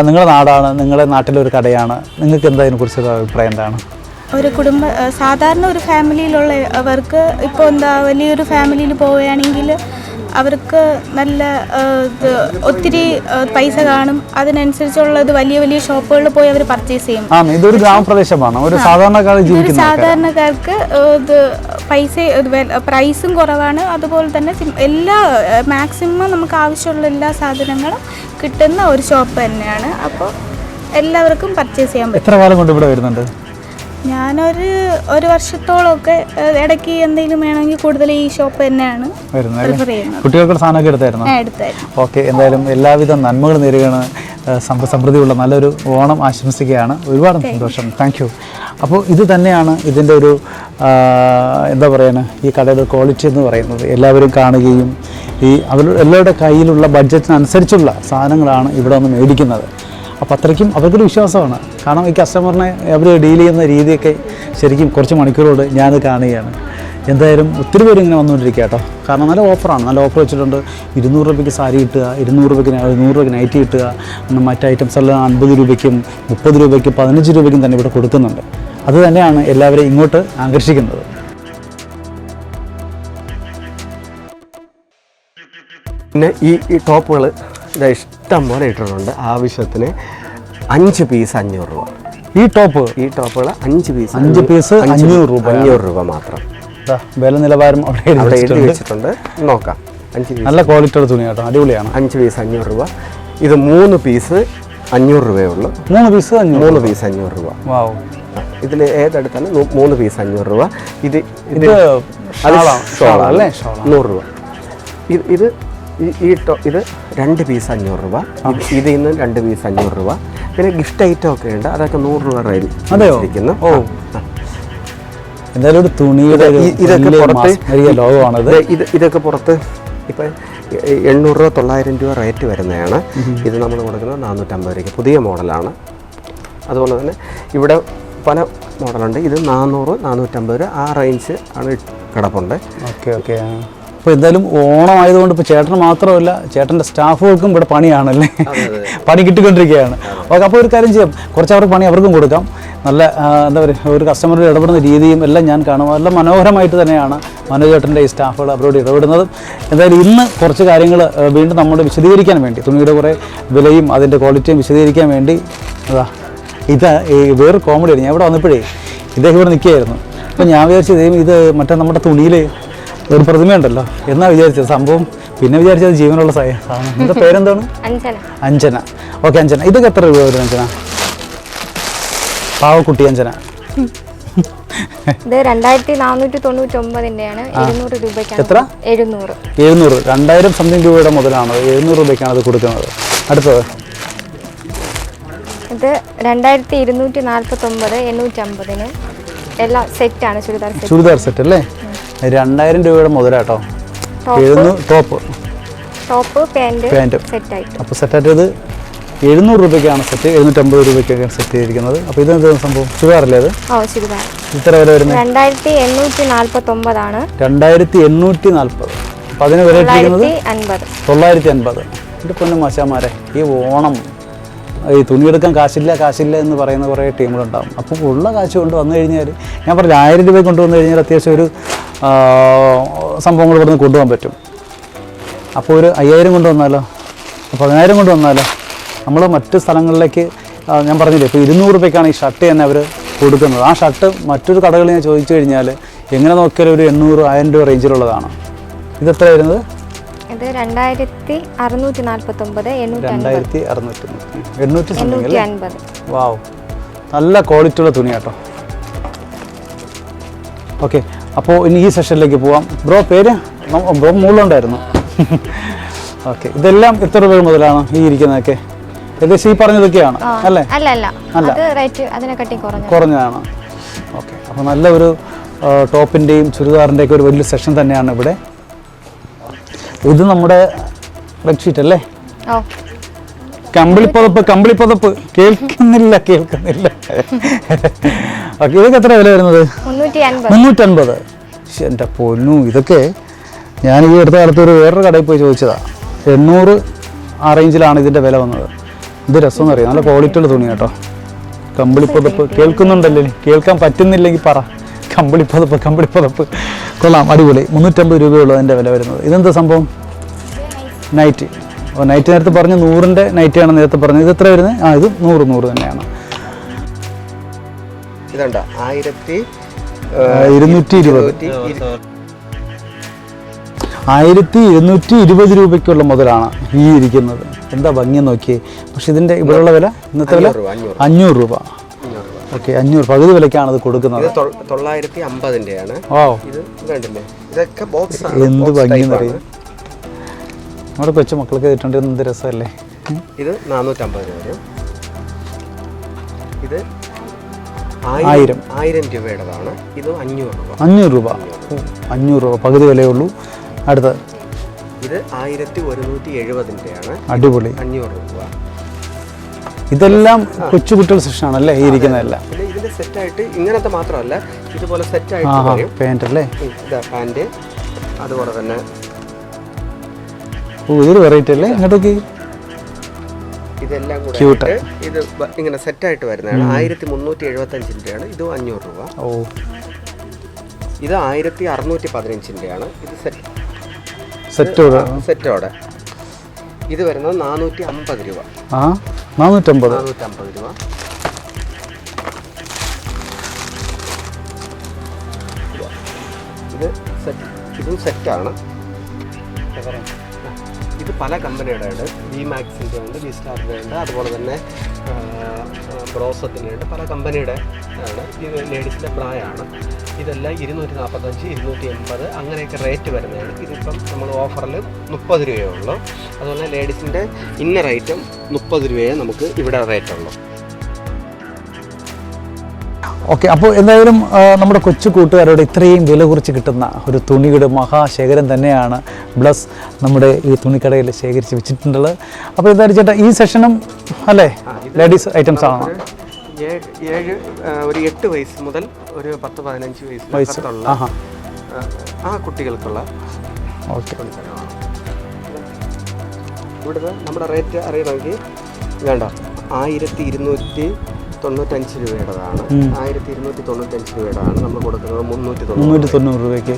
നിങ്ങളുടെ നാടാണ്, നിങ്ങളുടെ നാട്ടിലെ ഒരു കടയാണ്. നിങ്ങൾക്ക് എന്താ ഇതിനെക്കുറിച്ച് അഭിപ്രായം എന്താണ്? ഒരു സാധാരണ ഒരു ഫാമിലിയിലുള്ളവർക്ക് ഇപ്പോൾ വലിയൊരു ഫാമിലിയിൽ പോവുകയാണെങ്കിൽ അവർക്ക് നല്ല ഒത്തിരി പൈസ കാണും. അതിനനുസരിച്ചുള്ളത് വലിയ വലിയ ഷോപ്പുകളിൽ പോയി അവർ പർച്ചേസ് ചെയ്യും. ഇതൊരു ഗ്രാമപ്രദേശമാണ്. ഒരു സാധാരണക്കാർക്ക് ഇത് പ്രൈസും കുറവാണ്. അതുപോലെ തന്നെ എല്ലാ മാക്സിമം നമുക്ക് ആവശ്യമുള്ള എല്ലാ സാധനങ്ങളും കിട്ടുന്ന ഒരു ഷോപ്പ് തന്നെയാണ്. അപ്പോൾ എല്ലാവർക്കും പർച്ചേസ് ചെയ്യാൻ പറ്റും. എത്ര കാലം കൊണ്ട് ഇവിടെ വരുന്നുണ്ട്? ഒരു വർഷത്തോളമൊക്കെ ഇടയ്ക്ക് എന്തെങ്കിലും വേണമെങ്കിൽ കൂടുതൽ ഈ ഷോപ്പ് തന്നെയാണ് പ്രിഫർ ചെയ്യുന്നത്. കുട്ടികൾക്ക് സാധനമൊക്കെ എടുത്തായിരുന്നു? ഓക്കെ, എന്തായാലും എല്ലാവിധ നന്മകൾ നേരുകയാണ്. സമൃദ്ധിയുള്ള നല്ലൊരു ഓണം ആശംസിക്കുകയാണ്. ഒരുപാട് സന്തോഷം. Thank you. അപ്പോൾ ഇത് തന്നെയാണ് ഇതിൻ്റെ ഒരു എന്താ പറയുക, ഈ കടയുടെ ക്വാളിറ്റി എന്ന് പറയുന്നത്. എല്ലാവരും കാണുകയും എല്ലാവരുടെ കയ്യിലുള്ള ബഡ്ജറ്റിനനുസരിച്ചുള്ള സാധനങ്ങളാണ് ഇവിടെ വന്ന് മേടിക്കുന്നത്. അപ്പോൾ അത്രയ്ക്കും അവർക്കൊരു വിശ്വാസമാണ്. കാരണം ഈ കസ്റ്റമറിനെ അവർ ഡീൽ ചെയ്യുന്ന രീതിയൊക്കെ ശരിക്കും കുറച്ച് മണിക്കൂറോട് ഞാനത് കാണുകയാണ്. എന്തായാലും ഒത്തിരി പേര് ഇങ്ങനെ വന്നുകൊണ്ടിരിക്കുക കേട്ടോ. കാരണം നല്ല ഓഫറാണ്. നല്ല ഓഫർ വെച്ചിട്ടുണ്ട്. 200 രൂപയ്ക്ക് സാരി കിട്ടുക, 200 രൂപയ്ക്ക് 100 രൂപയ്ക്ക് നൈറ്റി കിട്ടുക. മറ്റ് ഐറ്റംസ് എല്ലാം 50 രൂപയ്ക്കും 30 രൂപയ്ക്കും 15 രൂപയ്ക്കും തന്നെ ഇവിടെ കൊടുക്കുന്നുണ്ട്. അത് തന്നെയാണ് എല്ലാവരെയും ഇങ്ങോട്ട് ആകർഷിക്കുന്നത്. പിന്നെ ഈ ടോപ്പുകൾ ഇഷ്ടം പോലെ ഇട്ടിട്ടുണ്ട്. ആവശ്യത്തിന് 5 പീസ് 500 രൂപ. ഈ ടോപ്പുകൾ 5 പീസ് 500 രൂപ മാത്രം. വില നിലവാരം അവിടെ എഴുതി വെച്ചിട്ടുണ്ട്. നോക്കാം. 5 പീസ് നല്ല ക്വാളിറ്റിയുള്ള തുണി കേട്ടോ. അടിപൊളിയാണ്. 5 പീസ് 500 രൂപ. ഇത് 3 പീസ് 500 രൂപയേ ഉള്ളൂ. 3 പീസ് 500 രൂപ. ഇതിൽ ഏതെടുത്താലും 3 പീസ് 500 രൂപ. ഇത് 100 രൂപ. ഇത് 2 പീസ് 500 രൂപ. ഇതിൽ നിന്ന് 2 പീസ് 500 രൂപ. പിന്നെ ഗിഫ്റ്റ് ഐറ്റം ഒക്കെ ഉണ്ട്. അതൊക്കെ 100 രൂപ റേഞ്ച്. എന്തായാലും ഒരു തുണിയുടെ ഇതൊക്കെ പുറത്ത് ഇപ്പം 800 രൂപ 900 രൂപ റേറ്റ് വരുന്നതാണ്. ഇത് നമ്മൾ കൊടുക്കുന്നത് 450 രൂപയ്ക്ക്. പുതിയ മോഡലാണ്. അതുപോലെ തന്നെ ഇവിടെ പല മോഡലുണ്ട്. ഇത് 400 450 രൂപ ആ റേഞ്ച് ആണ് കിടപ്പുണ്ട്. ഓക്കെ. അപ്പോൾ എന്തായാലും ഓണമായതുകൊണ്ട് ഇപ്പോൾ ചേട്ടന് മാത്രമല്ല, ചേട്ടൻ്റെ സ്റ്റാഫുകൾക്കും ഇവിടെ പണിയാണല്ലേ, പണി കിട്ടിക്കൊണ്ടിരിക്കുകയാണ്. ഓക്കെ, അപ്പോൾ ഒരു കാര്യം ചെയ്യാം, കുറച്ച് അവർക്ക് പണി അവർക്കും കൊടുക്കാം. നല്ല എന്താ പറയുക, ഒരു കസ്റ്റമറിൽ ഇടപെടുന്ന രീതിയും എല്ലാം ഞാൻ കാണും. നല്ല മനോഹരമായിട്ട് തന്നെയാണ് മനോജ് ചേട്ടൻ്റെ ഈ സ്റ്റാഫുകൾ അവരോട് ഇടപെടുന്നത്. എന്തായാലും ഇന്ന് കുറച്ച് കാര്യങ്ങൾ വീണ്ടും നമ്മൾ വിശദീകരിക്കാൻ വേണ്ടി, തുണിയുടെ കുറേ വിലയും അതിൻ്റെ ക്വാളിറ്റിയും വിശദീകരിക്കാൻ വേണ്ടി ഇത് വേറെ കോമഡിയാണ്. ഞാൻ ഇവിടെ വന്നപ്പോഴേ ഇദ്ദേഹം ഇവിടെ നിൽക്കുകയായിരുന്നു. അപ്പോൾ ഞാൻ വിചാരിച്ചത് ഇത് മറ്റേ നമ്മുടെ തുണിയിൽ ഒരു പ്രതിമയുണ്ടല്ലോ എന്നാ വിചാരിച്ചത് സംഭവം. പിന്നെ വിചാരിച്ചത് ജീവനുള്ള സാധനം. എൻ്റെ പേരെന്താണ്? അഞ്ജന. ഓക്കെ, അഞ്ജന. ഇതൊക്കെ എത്ര രൂപ വരും അഞ്ജന? പാവക്കുട്ടി അഞ്ജന. ഇത് 2499-ന്റെയാണ് 200 രൂപയ്ക്കാണ്. എത്ര? 700. 700. 2000 സംതിങ് രൂപയുടെ മുതലാണ് 700 രൂപയ്ക്കാണ് അത് കൊടുക്കുന്നത്. അടുത്തത് ഇത് 2249 850-ന് എല്ലാം സെറ്റാണ്. ചുരിദാർ സെറ്റ് അല്ലേ? 2000 രൂപയുടെ മുതലാട്ടോ. 700 ടോപ്പ് പാൻറ് സെറ്റായിട്ട്. അപ്പോൾ സെറ്റായിട്ട് ഇത് 700 രൂപയ്ക്കാണ് സെറ്റ്, 750 രൂപയ്ക്കാണ് സെറ്റ് ചെയ്തിരിക്കുന്നത്. അപ്പോൾ ഇതെന്താ സംഭവം? ചുരിദാറല്ലേ അത്? ചുരിദാർ. ഇത്ര വില വരുന്നത് 2849 2840. അപ്പോൾ അതിന് വില ഇട്ടിരിക്കുന്നത് 950. എൻ്റെ പൊന്നും മാഷാമാരെ, ഈ ഓണം ഈ തുണിയെടുക്കാൻ കാശില്ല എന്ന് പറയുന്ന കുറേ ടീമുകളുണ്ടാകും. അപ്പോൾ ഉള്ള കാശ് കൊണ്ട് വന്നു കഴിഞ്ഞാൽ, ഞാൻ പറഞ്ഞില്ല 1000 രൂപ കൊണ്ടുവന്നു കഴിഞ്ഞാൽ അത്യാവശ്യം ഒരു സംഭവങ്ങൾ ഇവിടുന്ന് കൊണ്ടുപോകാൻ പറ്റും. അപ്പോൾ ഒരു 5000 കൊണ്ടുവന്നാലോ, 10000 കൊണ്ടുവന്നാലോ? നമ്മൾ മറ്റ് സ്ഥലങ്ങളിലേക്ക് ഞാൻ പറഞ്ഞില്ലേ, ഇപ്പോൾ 200 രൂപയ്ക്കാണ് ഈ ഷർട്ട് തന്നെ അവർ കൊടുക്കുന്നത്. ആ ഷർട്ട് മറ്റൊരു കടകളിൽ ഞാൻ ചോദിച്ചു കഴിഞ്ഞാൽ എങ്ങനെ നോക്കിയാലും ഒരു 800-1000 രൂപ റേഞ്ചിലുള്ളതാണ്. ഇതെത്ര വരുന്നത്? ഇത് 2649 850. വാവ്, നല്ല ക്വാളിറ്റി ഉള്ള തുണി കേട്ടോ. ഓക്കെ, അപ്പോൾ ഇനി ഈ സെഷനിലേക്ക് പോവാം. ബ്രോ പേര്? ബ്രോ മുകളിലുണ്ടായിരുന്നു. ഓക്കെ, ഇതെല്ലാം എത്ര രൂപ മുതലാണ് ഈ ഇരിക്കുന്നതൊക്കെ? ഏകദേശം ഈ പറഞ്ഞതൊക്കെയാണ് അല്ലേ? അല്ല, കുറഞ്ഞതാണ്. ഓക്കെ, അപ്പോൾ നല്ല ഒരു ടോപ്പിൻ്റെയും ചുരിദാറിൻ്റെയൊക്കെ ഒരു വലിയ സെഷൻ തന്നെയാണ് ഇവിടെ. ഇത് നമ്മുടെ ബെഡ്ഷീറ്റ് അല്ലേ? കമ്പിളിപ്പുതപ്പ്. കേൾക്കുന്നില്ല. ഓക്കെ, ഇതൊക്കെ എത്ര വില വരുന്നത്? 350. എൻ്റെ പൊന്നു, ഇതൊക്കെ ഞാൻ ഈ അടുത്ത കാലത്ത് വേറൊരു കടയിൽ പോയി ചോദിച്ചതാണ്. 800 ആ റേഞ്ചിലാണ് ഇതിൻ്റെ വില വന്നത്. ഇത് രസമെന്ന് അറിയാം, നല്ല ക്വാളിറ്റിയുള്ള തുണി കേട്ടോ. കമ്പിളിപ്പുതപ്പ്. കേൾക്കുന്നുണ്ടല്ലേ? കേൾക്കാൻ പറ്റുന്നില്ലെങ്കിൽ പറ. കമ്പിളിപ്പുതപ്പ് കൊള്ളാം, അടിപൊളി. 350 രൂപയുള്ളൂ അതിൻ്റെ വില വരുന്നത്. ഇതെന്താ സംഭവം? നൈറ്റ്. നൈറ്റ് നേരത്തെ പറഞ്ഞു 100-ൻ്റെ നൈറ്റിയാണ് നേരത്തെ പറഞ്ഞത്. ഇത് എത്ര വരുന്നത്? ഇത് 100 തന്നെയാണ്. ഇതുണ്ട് 1220 രൂപയ്ക്കുള്ള മുതലാണ് ഈ ഇരിക്കുന്നത്. എന്താ ഭംഗി നോക്കിയേ. പക്ഷെ ഇതിൻ്റെ ഇവിടെയുള്ള വില ഇന്നത്തെ വില 500 രൂപ. ഓക്കെ, 500 പകുതി വിലക്കാണ് ഇത് കൊടുക്കുന്നത്. 950-ന്റെയാണ്. ഇതൊക്കെ ബോക്സ്. എന്ത് ഭംഗിയെന്നറിയാം. നമ്മുടെ കൊച്ചു മക്കൾക്ക് കിട്ടേണ്ട എന്ത് രസമല്ലേ. ഇത് 450 രൂപ വരും. ഇത് 1000 രൂപയുടേതാണ്. ഇത് 500 രൂപ. 500 രൂപ പകുതി വിലയുള്ളൂ. അടുത്ത ഇത് 1170-ന്റെയാണ്. അടിപൊളി. 500 രൂപ. ഇതെല്ലാം കൊച്ചു കുട്ടികൾ സെക്ഷനാണല്ലേ ഈ ഇരിക്കുന്നതെല്ലാം? പിന്നെ ഇതിന്റെ സെറ്റായിട്ട് ഇങ്ങനത്തെ മാത്രമല്ല, ഇതുപോലെ സെറ്റായിട്ട് പാൻറ് അല്ലേ? പാൻറ് അതുപോലെ തന്നെ. ഇതൊരു വെറൈറ്റി അല്ലേ? ഇങ്ങോട്ടൊക്കെ ഇതെല്ലാം കൂടെ ഇത് ഇങ്ങനെ സെറ്റായിട്ട് വരുന്നതാണ്. 1375-ന്റെയാണ്. ഇത് 500 രൂപ. ഇത് 1615-ന്റെയാണ്. ഇത് സെറ്റോടെ. ഇത് വരുന്നത് 450 രൂപ. 450 രൂപ. ഇതും സെറ്റാണ്. ഇത് പല കമ്പനിയുടെ ഉണ്ട്. വിമാക്സിൻ്റെ ഉണ്ട്, വിസ്റ്റാറിൻ്റെ ഉണ്ട്, അതുപോലെ തന്നെ ബ്രോസത്തിൻ്റെ ഉണ്ട്. പല കമ്പനിയുടെ ആണ്. ഇത് ലേഡീസിൻ്റെ ബ്രായാണ്. ഇതെല്ലാം 245, 280 അങ്ങനെയൊക്കെ റേറ്റ് വരുന്നതാണ്. ഇതിപ്പം നമ്മൾ ഓഫറിൽ 30 രൂപയേ ഉള്ളൂ. അതുപോലെ ലേഡീസിൻ്റെ ഇന്നർ ഐറ്റം 30 രൂപയെ നമുക്ക് ഇവിടെ റേറ്റ് ഉള്ളൂ. ഓക്കെ, അപ്പോൾ എന്തായാലും നമ്മുടെ കൊച്ചു കൂട്ടുകാരോട് ഇത്രയും വില കുറിച്ച് കിട്ടുന്ന ഒരു തുണിയുടെ മഹാശേഖരം തന്നെയാണ് ബ്ലസ് നമ്മുടെ ഈ തുണിക്കടയിൽ ശേഖരിച്ച് വെച്ചിട്ടുള്ളത്. അപ്പോൾ എന്തായാലും ചേട്ടാ ഈ സെഷനും അല്ലേ ലേഡീസ് ഐറ്റംസ് ആണ്? 8 വയസ്സ് മുതൽ ഒരു 10-15 വയസ്സുള്ള കുട്ടികൾക്കുള്ള. ഓക്കെ, ഇവിടുത്തെ നമ്മുടെ റേറ്റ് അറിയണമെങ്കിൽ വേണ്ട 1295 രൂപയുടേതാണ്. 1295 രൂപയുടേതാണ് നമ്മൾ കൊടുക്കുന്നത്. 390 രൂപയ്ക്ക്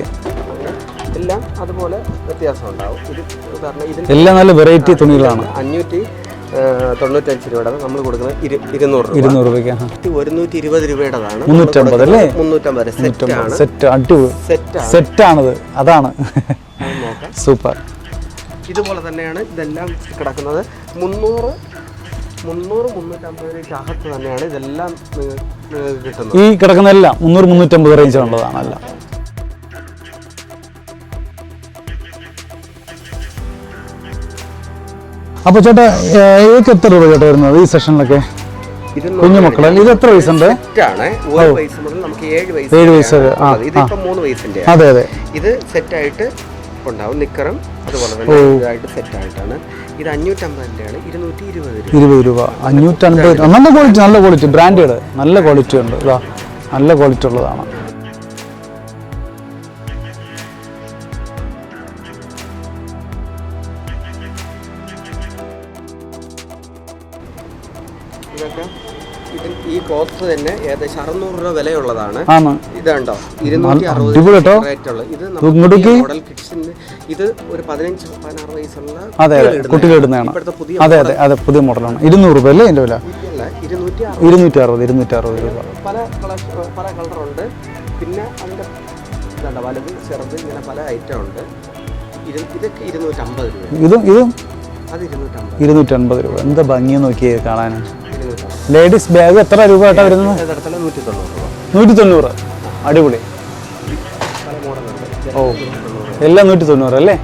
എല്ലാം അതുപോലെ വ്യത്യാസം ഉണ്ടാവും. ഇത് കാരണം എല്ലാം നല്ല വെറൈറ്റി തുണികളാണ്. 595 രൂപയുടെ നമ്മൾ കൊടുക്കുന്നത് 200 രൂപയ്ക്ക്. 120 രൂപയുടേതാണ്. 350 അല്ലേ? 350 സെറ്റ്. അടിപൊളി സെറ്റാണത്. അതാണ് സൂപ്പർ. ഇതുപോലെ തന്നെയാണ് ഇതെല്ലാം കിടക്കുന്നത്. 300 300-350 രൂപയ്ക്ക് അകത്ത് തന്നെയാണ് ഇതെല്ലാം കിട്ടുന്നത്. ഈ കിടക്കുന്നതെല്ലാം 300-350 റേഞ്ചിലുള്ളതാണ് എല്ലാം. അപ്പോൾ ചേട്ടാ ഏക്ക് എത്ര രൂപ ചേട്ടാ വരുന്നത് ഈ സെഷനിലൊക്കെ? കുഞ്ഞു മക്കളെ ഇത് എത്ര വയസ്സുണ്ട്? ഒരു വയസ്സ് മുതൽ നമുക്ക് 7 വയസ്സ്. ഇതിപ്പോ 3 വയസ്സിന്റെ. അതെ അതെ. ഇത് സെറ്റായിട്ട് ഉണ്ടാവും. നിക്കറും അതുപോലെ തന്നെ ഇതായിട്ട് സെറ്റായിട്ടാണ്. ഇത് 550-ാണ്. 220 രൂപ. 550. നല്ല ക്വാളിറ്റി ബ്രാൻഡഡ് നല്ല ക്വാളിറ്റി ഉണ്ട്. ഇതാ നല്ല ക്വാളിറ്റി ഉള്ളതാണ്. ഇതൊക്കെ ഈ ക്ലോത്ത് തന്നെ ഏകദേശം 600 രൂപ വിലയുള്ളതാണ്. ഇതുണ്ടോ 260 റേറ്റ് ഉള്ളത്. ഇത് മോഡൽ കിഡ്സിന്റെ ഇത് ഒരു 15-16 വയസ്സുള്ള കുട്ടികളിടുന്നതാണ്. അതെ അതെ അതെ പുതിയ മോഡലാണ്. 200 രൂപ അല്ലേ അതിന്റെ വില? 260 രൂപ. പല കളറുണ്ട്. പിന്നെ അതിന്റെ വലുത് ചെറുത് ഇങ്ങനെ പല ഐറ്റം ഉണ്ട്. ഇതൊക്കെ 250 രൂപ. ഇതും അത് 250 രൂപ. എന്താ ഭംഗി നോക്കിയേ കാണാൻ. ലേഡീസ് ബാഗ് എത്ര രൂപ ആയിട്ടാ വരുന്നത്? 190. അടിപൊളി. ഓ എല്ലാം 190 അല്ലേ?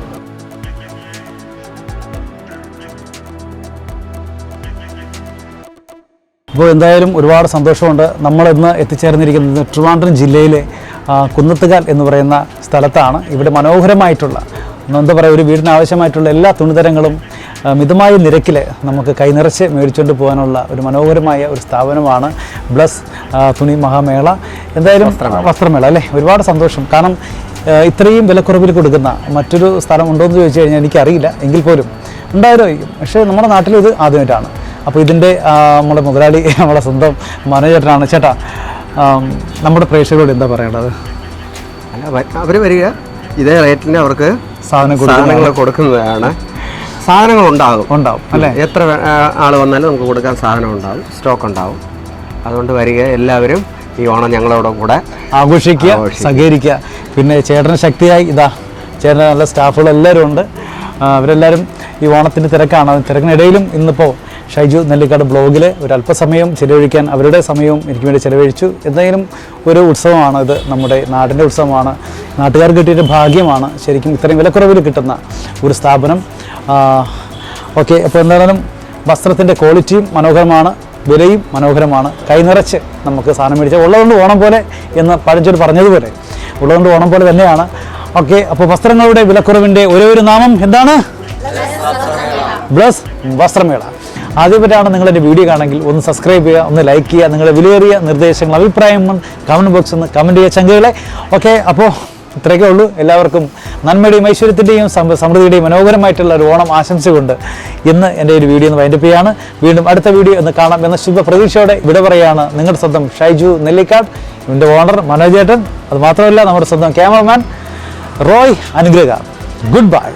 അപ്പോൾ എന്തായാലും ഒരുപാട് സന്തോഷമുണ്ട്. നമ്മളിന്ന് എത്തിച്ചേർന്നിരിക്കുന്നത് ട്രിവാൻഡ്രം ജില്ലയിലെ കുന്നത്തുകാൽ എന്ന് പറയുന്ന സ്ഥലത്താണ്. ഇവിടെ മനോഹരമായിട്ടുള്ള എന്താ പറയുക ഒരു വീടിന് ആവശ്യമായിട്ടുള്ള എല്ലാ തുണിതരങ്ങളും മിതമായ നിരക്കിൽ നമുക്ക് കൈനിറച്ച് മേടിച്ചുകൊണ്ട് പോകാനുള്ള ഒരു മനോഹരമായ ഒരു സ്ഥാപനമാണ് ബ്ലസ് തുണി മഹാമേള. എന്തായാലും വസ്ത്രമേള അല്ലേ? ഒരുപാട് സന്തോഷം. കാരണം ഇത്രയും വിലക്കുറവിൽ കൊടുക്കുന്ന മറ്റൊരു സ്ഥലം ഉണ്ടോ എന്ന് ചോദിച്ചു കഴിഞ്ഞാൽ എനിക്കറിയില്ല. എങ്കിൽ പോലും ഉണ്ടായിരിക്കും. പക്ഷേ നമ്മുടെ നാട്ടിൽ ഇത് ആദ്യമായിട്ടാണ്. അപ്പോൾ ഇതിൻ്റെ നമ്മുടെ മുതലാളി നമ്മുടെ സ്വന്തം മാനേജറാണ്. ചേട്ടാ നമ്മുടെ പ്രേക്ഷകരോട് എന്താ പറയേണ്ടത്? അവർ വരിക, ഇതേ റേറ്റിന് അവർക്ക് സാധനങ്ങൾ കൊടുക്കുന്നതാണ്. സാധനങ്ങൾ ഉണ്ടാവും അല്ലേ? എത്ര ആൾ വന്നാലും നമുക്ക് കൊടുക്കാൻ സാധനം ഉണ്ടാവും, സ്റ്റോക്ക് ഉണ്ടാവും. അതുകൊണ്ട് വരിക എല്ലാവരും. ഈ ഓണം ഞങ്ങളോട് കൂടെ ആഘോഷിക്കുക, സഹകരിക്കുക. പിന്നെ ചേട്ടന് ശക്തിയായി ഇതാ ചേട്ടൻ്റെ നല്ല സ്റ്റാഫുകൾ എല്ലാവരും ഉണ്ട്. അവരെല്ലാവരും ഈ ഓണത്തിൻ്റെ തിരക്കാണ്. തിരക്കിനിടയിലും ഇന്നിപ്പോൾ ഷൈജു നെല്ലിക്കാട് ബ്ലോഗിൽ ഒരല്പസമയം ചിലവഴിക്കാൻ അവരുടെ സമയവും എനിക്ക് വേണ്ടി ചിലവഴിച്ചു. എന്തായാലും ഒരു ഉത്സവമാണ് ഇത്, നമ്മുടെ നാടിൻ്റെ ഉത്സവമാണ്. നാട്ടുകാർക്ക് കിട്ടിയൊരു ഭാഗ്യമാണ് ശരിക്കും ഇത്രയും വിലക്കുറവിൽ കിട്ടുന്ന ഒരു സ്ഥാപനം. ഓക്കെ, അപ്പോൾ എന്തായാലും വസ്ത്രത്തിൻ്റെ ക്വാളിറ്റിയും മനോഹരമാണ്, വിലയും മനോഹരമാണ്. കൈനിറച്ച് നമുക്ക് സാധനം മേടിച്ചാൽ ഉള്ളതുകൊണ്ട് ഓണം പോലെ എന്ന് പഴഞ്ചൊല്ലി പറഞ്ഞതുപോലെ ഉള്ളതുകൊണ്ട് ഓണം പോലെ തന്നെയാണ്. ഓക്കെ, അപ്പോൾ വസ്ത്രങ്ങളുടെ വിലക്കുറവിൻ്റെ ഒരു നാമം എന്താണ്? ബ്ലസ് വസ്ത്രമേള. ആദ്യമായിട്ടാണ് നിങ്ങളെൻ്റെ വീഡിയോ കാണുമെങ്കിൽ ഒന്ന് സബ്സ്ക്രൈബ് ചെയ്യുക, ഒന്ന് ലൈക്ക് ചെയ്യുക. നിങ്ങളുടെ വിലയേറിയ നിർദ്ദേശങ്ങൾ അഭിപ്രായം കമൻറ്റ് ബോക്സിൽ നിന്ന് കമൻറ്റ് ചെയ്യുക ചങ്കുകളെ. ഓക്കെ, അപ്പോൾ ഇത്രയൊക്കെ ഉള്ളൂ. എല്ലാവർക്കും നന്മയുടെയും ഐശ്വര്യത്തിൻ്റെയും സമൃദ്ധിയുടെയും മനോഹരമായിട്ടുള്ള ഒരു ഓണം ആശംസയുണ്ട് ഇന്ന് എൻ്റെ ഒരു വീഡിയോ ഒന്ന് വൈൻഡപ്പ് ചെയ്യാണ്. വീണ്ടും അടുത്ത വീഡിയോ ഒന്ന് കാണാം എന്ന ശുഭ പ്രതീക്ഷയോടെ വിട പറയാണ് നിങ്ങളുടെ സ്വന്തം ഷൈജു നെല്ലിക്കാട്, ഇതിൻ്റെ ഓണർ മനോജേട്ടൻ, അതുമാത്രമല്ല നമ്മുടെ സ്വന്തം ക്യാമറമാൻ റോയ് അനുഗ്രഹ. Good bye.